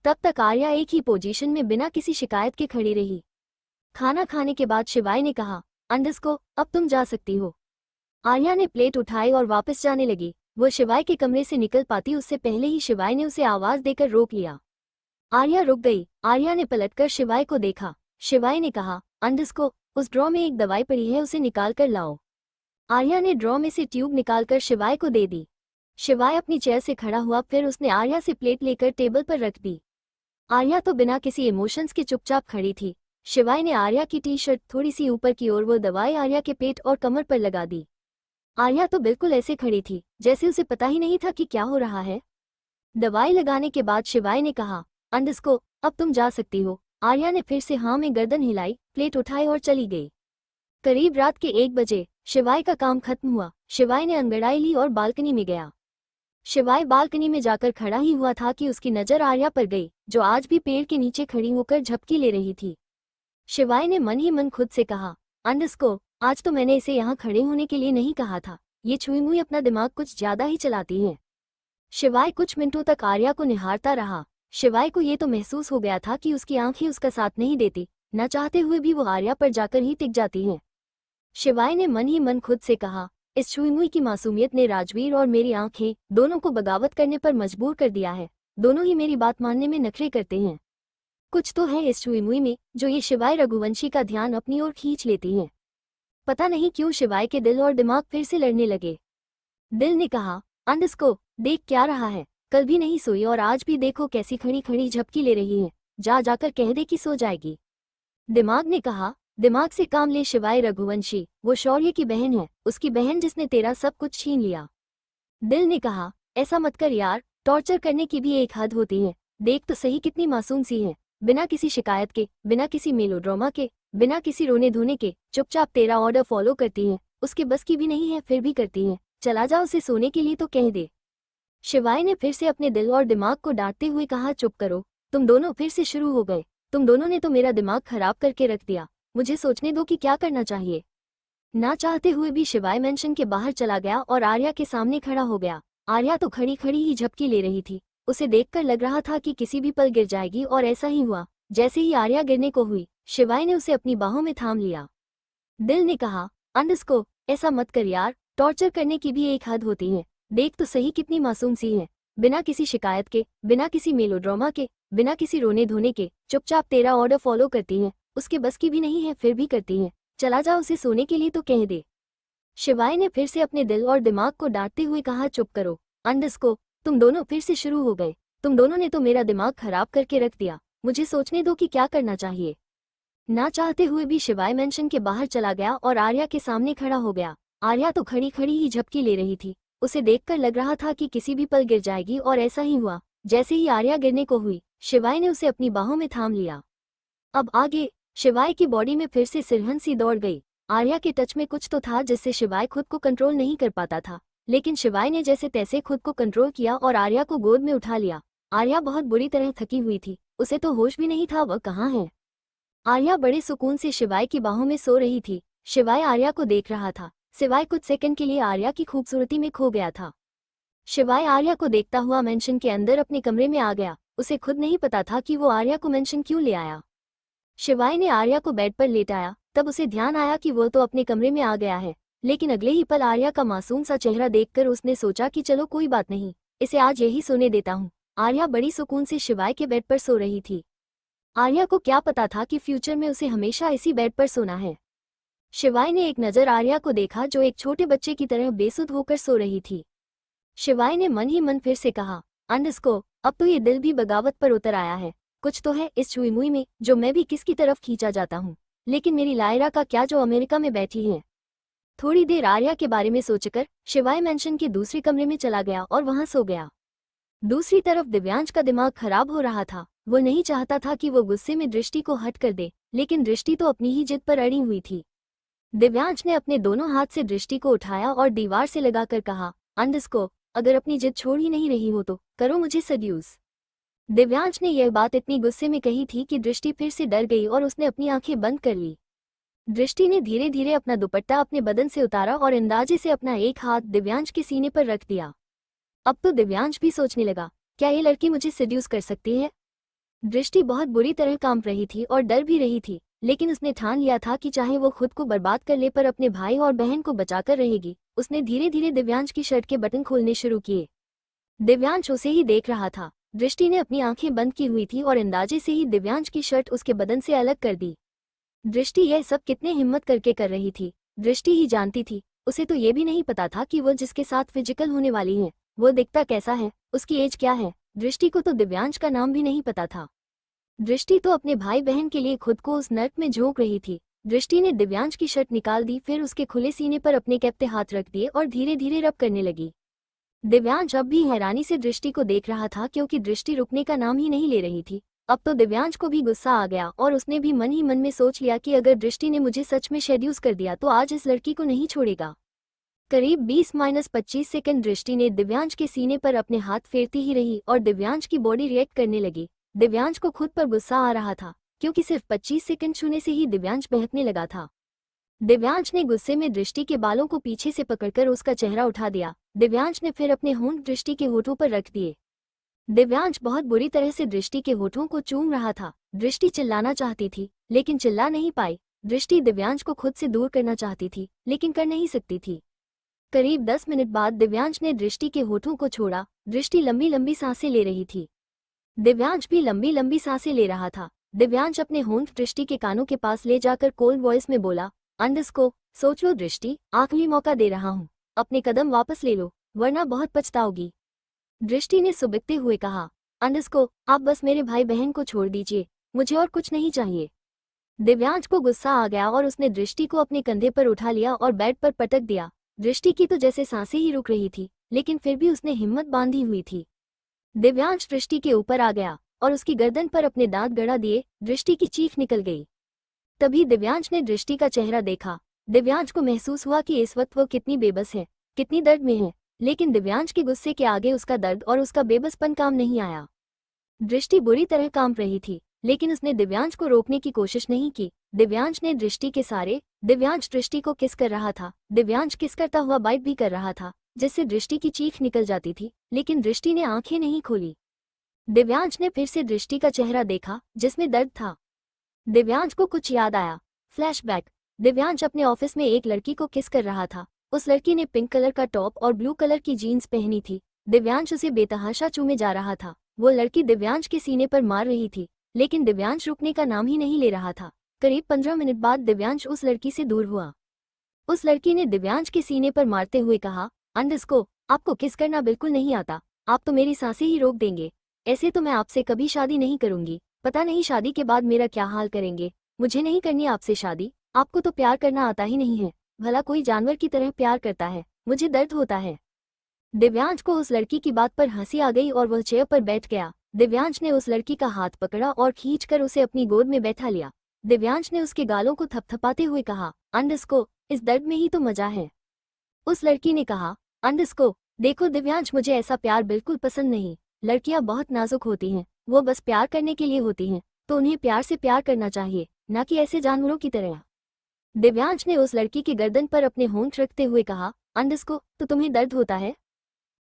तब तक आर्या एक ही पोजीशन में बिना किसी शिकायत के खड़ी रही। खाना खाने के बाद शिवाय ने कहा, अंडरस्को, अब तुम जा सकती हो। आर्या ने प्लेट उठाई और वापस जाने लगी। वो शिवाय के कमरे से निकल पाती उससे पहले ही शिवाय ने उसे आवाज देकर रोक लिया। आर्या रुक गई। आर्या ने पलटकर शिवाय को देखा। शिवाय ने कहा, अंडरस्को, उस ड्रॉ में एक दवाई पड़ी है, उसे निकाल कर लाओ। आर्या ने ड्रॉ में से ट्यूब निकालकर शिवाय को दे दी। शिवाय अपनी चेयर से खड़ा हुआ, फिर उसने आर्या से प्लेट लेकर टेबल पर रख दी। आर्या तो बिना किसी इमोशंस के चुपचाप खड़ी थी। शिवाय ने आर्या की टी शर्ट थोड़ी सी ऊपर की ओर वो दवाई आर्या के पेट और कमर पर लगा दी। आर्या तो बिल्कुल ऐसे खड़ी थी जैसे उसे पता ही नहीं था कि क्या हो रहा है। दवाई लगाने के बाद शिवाय ने कहा, अंडरस्को, अब तुम जा सकती हो। आर्या ने फिर से हाँ में गर्दन हिलाई, प्लेट उठाई और चली गई। करीब रात के 1 बजे शिवाय का काम खत्म हुआ। शिवाय ने अंगड़ाई ली और बालकनी में गया। शिवाय बालकनी में जाकर खड़ा ही हुआ था कि उसकी नजर आर्या पर गई, जो आज भी पेड़ के नीचे खड़ी होकर झपकी ले रही थी। शिवाय ने मन ही मन खुद से कहा, अंडस्को, आज तो मैंने इसे यहाँ खड़े होने के लिए नहीं कहा था। ये छुई मुई अपना दिमाग कुछ ज्यादा ही चलाती है। शिवाय कुछ मिनटों तक आर्या को निहारता रहा। शिवाय को ये तो महसूस हो गया था कि उसकी आंखें उसका साथ नहीं देती, न चाहते हुए भी वो आर्या पर जाकर ही टिक जाती हैं। शिवाय ने मन ही मन खुद से कहा, इस छुई मुई की मासूमियत ने राजवीर और मेरी आंखें दोनों को बगावत करने पर मजबूर कर दिया है। दोनों ही मेरी बात मानने में नखरे करते हैं। कुछ तो है इस छुई मुई में जो ये शिवाय रघुवंशी का ध्यान अपनी ओर खींच लेती है। पता नहीं क्यों शिवाय के दिल और दिमाग फिर से लड़ने लगे। दिल ने कहा, अंडस्को, देख क्या रहा है, कल भी नहीं सोई और आज भी देखो कैसी खड़ी खड़ी झपकी ले रही है। जाकर कह दे कि सो जाएगी। दिमाग ने कहा, दिमाग से काम ले शिवाय रघुवंशी, वो शौर्य की बहन है, उसकी बहन जिसने तेरा सब कुछ छीन लिया। दिल ने कहा, ऐसा मत कर यार, टॉर्चर करने की भी एक हद होती है। देख तो सही कितनी मासूम सी है, बिना किसी शिकायत के, बिना किसी मेलोड्रामा के, बिना किसी रोने धोने के चुपचाप तेरा ऑर्डर फॉलो करती है। उसके बस की भी नहीं है फिर भी करती है। चला जा उसे सोने के लिए तो कह दे। शिवाय ने फिर से अपने दिल और दिमाग को डांटते हुए कहा, चुप करो, तुम दोनों फिर से शुरू हो गए। तुम दोनों ने तो मेरा दिमाग खराब करके रख दिया। मुझे सोचने दो कि क्या करना चाहिए। ना चाहते हुए भी शिवाय मेंशन के बाहर चला गया और आर्या के सामने खड़ा हो गया। आर्या तो खड़ी खड़ी ही झपकी ले रही थी। उसे देखकर लग रहा था कि किसी भी पल गिर जाएगी और ऐसा ही हुआ। जैसे ही आर्या गिरने को हुई, शिवाय ने उसे अपनी बाहों में थाम लिया। दिल ने कहा, अंडस्को, ऐसा मत कर यार, टॉर्चर करने की भी एक हद होती है। देख तो सही कितनी मासूम सी है, बिना किसी शिकायत के, बिना किसी मेलोड्रामा के, बिना किसी रोने धोने के चुपचाप तेरा ऑर्डर फॉलो करती है। उसके बस की भी नहीं है फिर भी करती है। चला जा उसे सोने के लिए तो कह दे। शिवाय ने फिर से अपने दिल और दिमाग को डांटते हुए कहा, चुप करो, अंडस्को, तुम दोनों फिर से शुरू हो गए। तुम दोनों ने तो मेरा दिमाग खराब करके रख दिया। मुझे सोचने दो कि क्या करना चाहिए। ना चाहते हुए भी शिवाय मेंशन के बाहर चला गया और आर्या के सामने खड़ा हो गया। आर्या तो खड़ी खड़ी ही झपकी ले रही थी। उसे देखकर लग रहा था कि किसी भी पल गिर जाएगी और ऐसा ही हुआ। जैसे ही आर्या गिरने को हुई, शिवाय ने उसे अपनी बाहों में थाम लिया। अब आगे शिवाय की बॉडी में फिर से सिरहन सी दौड़ गई। आर्या के टच में कुछ तो था जिससे शिवाय खुद को कंट्रोल नहीं कर पाता था, लेकिन शिवाय ने जैसे तैसे खुद को कंट्रोल किया और आर्या को गोद में उठा लिया। आर्या बहुत बुरी तरह थकी हुई थी, उसे तो होश भी नहीं था वह कहाँ है। आर्या बड़े सुकून से शिवाय की बाहों में सो रही थी। शिवाय आर्या को देख रहा था, सिवाय कुछ सेकंड के लिए आर्या की खूबसूरती में खो गया था। शिवाय आर्या को देखता हुआ मेंशन के अंदर अपने कमरे में आ गया। उसे खुद नहीं पता था कि वो आर्या को मेंशन क्यों ले आया। शिवाय ने आर्या को बेड पर लेटाया, तब उसे ध्यान आया कि वो तो अपने कमरे में आ गया है। लेकिन अगले ही पल आर्या का मासूम सा चेहरा देखकर उसने सोचा कि चलो कोई बात नहीं, इसे आज यही सोने देता हूँ। आर्या बड़ी सुकून से शिवाय के बेड पर सो रही थी। आर्या को क्या पता था कि फ्यूचर में उसे हमेशा इसी बेड पर सोना है। शिवाय ने एक नज़र आर्या को देखा जो एक छोटे बच्चे की तरह बेसुध होकर सो रही थी। शिवाय ने मन ही मन फिर से कहा, अंडस्को, अब तो ये दिल भी बगावत पर उतर आया है। कुछ तो है इस छुई मुई में जो मैं भी किसकी तरफ खींचा जाता हूँ। लेकिन मेरी लायरा का क्या जो अमेरिका में बैठी है। थोड़ी देर आर्या के बारे में सोचकर शिवाय मेंशन के दूसरे कमरे में चला गया और वहां सो गया। दूसरी तरफ दिव्यांश का दिमाग खराब हो रहा था। वो नहीं चाहता था कि वो गुस्से में दृष्टि को हट कर दे, लेकिन दृष्टि तो अपनी ही जिद पर अड़ी हुई थी। दिव्यांश ने अपने दोनों हाथ से दृष्टि को उठाया और दीवार से लगाकर कहा, अंडस्को, अगर अपनी जिद छोड़ ही नहीं रही हो तो करो मुझे सड्यूस। दिव्यांश ने यह बात इतनी गुस्से में कही थी कि दृष्टि फिर से डर गई और उसने अपनी आंखें बंद कर ली। दृष्टि ने धीरे धीरे अपना दुपट्टा अपने बदन से उतारा और अंदाजे से अपना एक हाथ दिव्यांश के सीने पर रख दिया। अब तो दिव्यांश भी सोचने लगा, क्या ये लड़की मुझे सड्यूस कर सकती है। दृष्टि बहुत बुरी तरह कांप रही थी और डर भी रही थी, लेकिन उसने ठान लिया था कि चाहे वो खुद को बर्बाद कर ले पर अपने भाई और बहन को बचाकर रहेगी। उसने धीरे धीरे दिव्यांश की शर्ट के बटन खोलने शुरू किए। दिव्यांश उसे ही देख रहा था। दृष्टि ने अपनी आंखें बंद की हुई थी और अंदाजे से ही दिव्यांश की शर्ट उसके बदन से अलग कर दी। दृष्टि यह सब कितने हिम्मत करके कर रही थी, दृष्टि ही जानती थी। उसे तो ये भी नहीं पता था कि वो जिसके साथ फिजिकल होने वाली है वो दिखता कैसा है, उसकी एज क्या है। दृष्टि को तो दिव्यांश का नाम भी नहीं पता था। दृष्टि तो अपने भाई बहन के लिए खुद को उस नर्क में झोंक रही थी। दृष्टि ने दिव्यांश की शर्ट निकाल दी, फिर उसके खुले सीने पर अपने कैप्टे हाथ रख दिए और धीरे धीरे रब करने लगी। दिव्यांश अब भी हैरानी से दृष्टि को देख रहा था, क्योंकि दृष्टि रुकने का नाम ही नहीं ले रही थी। अब तो दिव्यांश को भी गुस्सा आ गया और उसने भी मन ही मन में सोच लिया कि अगर दृष्टि ने मुझे सच में शेड्यूस कर दिया तो आज इस लड़की को नहीं छोड़ेगा। करीब 20-25 सेकंड दृष्टि ने दिव्यांश के सीने पर अपने हाथ फेरती ही रही और दिव्यांश की बॉडी रिएक्ट करने लगी। दिव्यांश को खुद पर गुस्सा आ रहा था क्योंकि सिर्फ 25 सेकंड छूने से ही दिव्यांश बहकने लगा था। दिव्यांश ने गुस्से में दृष्टि के बालों को पीछे से पकड़कर उसका चेहरा उठा दिया। दिव्यांश ने फिर अपने होंठ दृष्टि के होठों पर रख दिए। दिव्यांश बहुत बुरी तरह से दृष्टि के होठों को चूम रहा था। दृष्टि चिल्लाना चाहती थी लेकिन चिल्ला नहीं पाई। दृष्टि दिव्यांश को खुद से दूर करना चाहती थी लेकिन कर नहीं सकती थी। करीब 10 मिनट बाद दिव्यांश ने दृष्टि के होठों को छोड़ा। दृष्टि लंबी लंबी सांसें ले रही थी। दिव्यांश भी लंबी लंबी सांसें ले रहा था। दिव्यांश अपने होंठ दृष्टि के कानों के पास ले जाकर कोल्ड वॉइस में बोला, अंडरस्को, सोच लो दृष्टि, आखिरी मौका दे रहा हूँ, अपने कदम वापस ले लो वरना बहुत पछताओगी। दृष्टि ने सुबकते हुए कहा, अंडरस्को, आप बस मेरे भाई बहन को छोड़ दीजिए, मुझे और कुछ नहीं चाहिए। दिव्यांश को गुस्सा आ गया और उसने दृष्टि को अपने कंधे पर उठा लिया और बेड पर पटक दिया। दृष्टि की तो जैसे सांसें ही रुक रही थी लेकिन फिर भी उसने हिम्मत बांधी हुई थी। दिव्यांश दृष्टि के ऊपर आ गया और उसकी गर्दन पर अपने दांत गड़ा दिए। दृष्टि की चीख निकल गई। तभी दिव्यांश ने दृष्टि का चेहरा देखा। दिव्यांश को महसूस हुआ कि इस वक्त वो कितनी बेबस है, कितनी दर्द में है, लेकिन दिव्यांश के गुस्से के आगे उसका दर्द और उसका बेबसपन काम नहीं आया। दृष्टि बुरी तरह कांप रही थी लेकिन उसने दिव्यांश को रोकने की कोशिश नहीं की। दिव्यांश ने दृष्टि के सारे दिव्यांश दृष्टि को किस कर रहा था। दिव्यांश किस करता हुआ बाइट भी कर रहा था जिससे दृष्टि की चीख निकल जाती थी लेकिन दृष्टि ने आंखें नहीं खोली। दिव्यांश ने फिर से दृष्टि का चेहरा देखा जिसमें दर्द था। दिव्यांश को कुछ याद आया। फ्लैशबैक। दिव्यांश अपने ऑफिस में एक लड़की को किस कर रहा था। उस लड़की ने पिंक कलर का टॉप और ब्लू कलर की जीन्स पहनी थी। दिव्यांश उसे बेतहाशा चूमे जा रहा था। वो लड़की दिव्यांश के सीने पर मार रही थी लेकिन दिव्यांश रुकने का नाम ही नहीं ले रहा था। करीब 15 मिनट बाद दिव्यांश उस लड़की से दूर हुआ। उस लड़की ने दिव्यांश के सीने पर मारते हुए कहा, अंडरस्को, आपको किस करना बिल्कुल नहीं आता, आप तो मेरी सांसें ही रोक देंगे। ऐसे तो मैं आपसे कभी शादी नहीं करूंगी, पता नहीं शादी के बाद मेरा क्या हाल करेंगे। मुझे नहीं करनी आपसे शादी, आपको तो प्यार करना आता ही नहीं है, भला कोई जानवर की तरह प्यार करता है, मुझे दर्द होता है। दिव्यांश को उस लड़की की बात पर हंसी आ गई और वह चेयर पर बैठ गया। दिव्यांश ने उस लड़की का हाथ पकड़ा और खींचकर उसे अपनी गोद में बैठा लिया। दिव्यांश ने उसके गालों को थपथपाते हुए कहा, अंडरस्को, इस दर्द में ही तो मजा है। उस लड़की ने कहा, अंडरस्को, देखो दिव्यांश, मुझे ऐसा प्यार बिल्कुल पसंद नहीं। लड़कियां बहुत नाजुक होती हैं, वो बस प्यार करने के लिए होती हैं, तो उन्हें प्यार से प्यार करना चाहिए, न कि ऐसे जानवरों की तरह। दिव्यांश ने उस लड़की की गर्दन पर अपने होंठ रखते हुए कहा, अंडरस्को, तो तुम्हें दर्द होता है?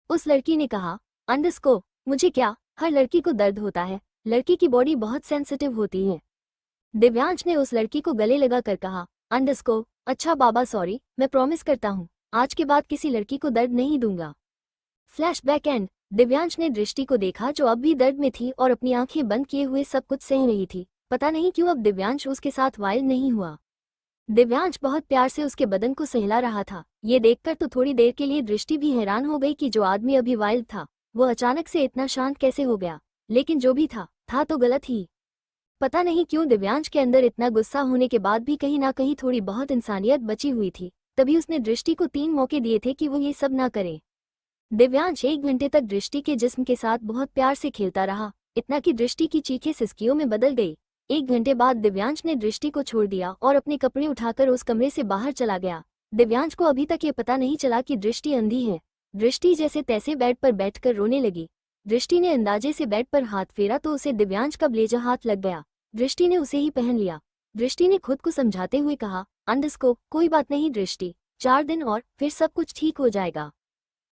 उस लड़की ने कहा, अंडरस्को, मुझे क्या, हर लड़की को दर्द होता है, लड़की की बॉडी बहुत सेंसिटिव होती है। दिव्यांश ने उस लड़की को गले लगा कर कहा, अंडरस्को, अच्छा बाबा सॉरी, मैं प्रॉमिस करता हूँ आज के बाद किसी लड़की को दर्द नहीं दूंगा। Flashback and. दिव्यांश ने दृष्टि को देखा जो अब भी दर्द में थी और अपनी आंखें बंद किए हुए सब कुछ सह रही थी। पता नहीं क्यों अब दिव्यांश उसके साथ वाइल्ड नहीं हुआ। दिव्यांश बहुत प्यार से उसके बदन को सहला रहा था। ये देखकर तो थोड़ी देर के लिए दृष्टि भी हैरान हो गई कि जो आदमी अभी वाइल्ड था वो अचानक से इतना शांत कैसे हो गया। लेकिन जो भी था तो गलत ही। पता नहीं क्यों दिव्यांश के अंदर इतना गुस्सा होने के बाद भी कहीं ना कहीं थोड़ी बहुत इंसानियत बची हुई थी। तभी उसने दृष्टि को 3 मौके दिए थे कि वो ये सब ना करे। दिव्यांश 1 घंटे तक दृष्टि के जिस्म के साथ बहुत प्यार से खेलता रहा, इतना कि दृष्टि की चीखें सिसकियों में बदल गई। 1 घंटे बाद दिव्यांश ने दृष्टि को छोड़ दिया और अपने कपड़े उठाकर उस कमरे से बाहर चला गया। दिव्यांश को अभी तक ये पता नहीं चला कि दृष्टि अंधी है। दृष्टि जैसे तैसे बेड पर बैठकर रोने लगी। दृष्टि ने अंदाजे से बेड पर हाथ फेरा तो उसे दिव्यांश का ब्लेजर हाथ लग गया। दृष्टि ने उसे ही पहन लिया। दृष्टि ने खुद को समझाते हुए कहा, अंडरस्को, कोई बात नहीं दृष्टि, 4 दिन और फिर सब कुछ ठीक हो जाएगा।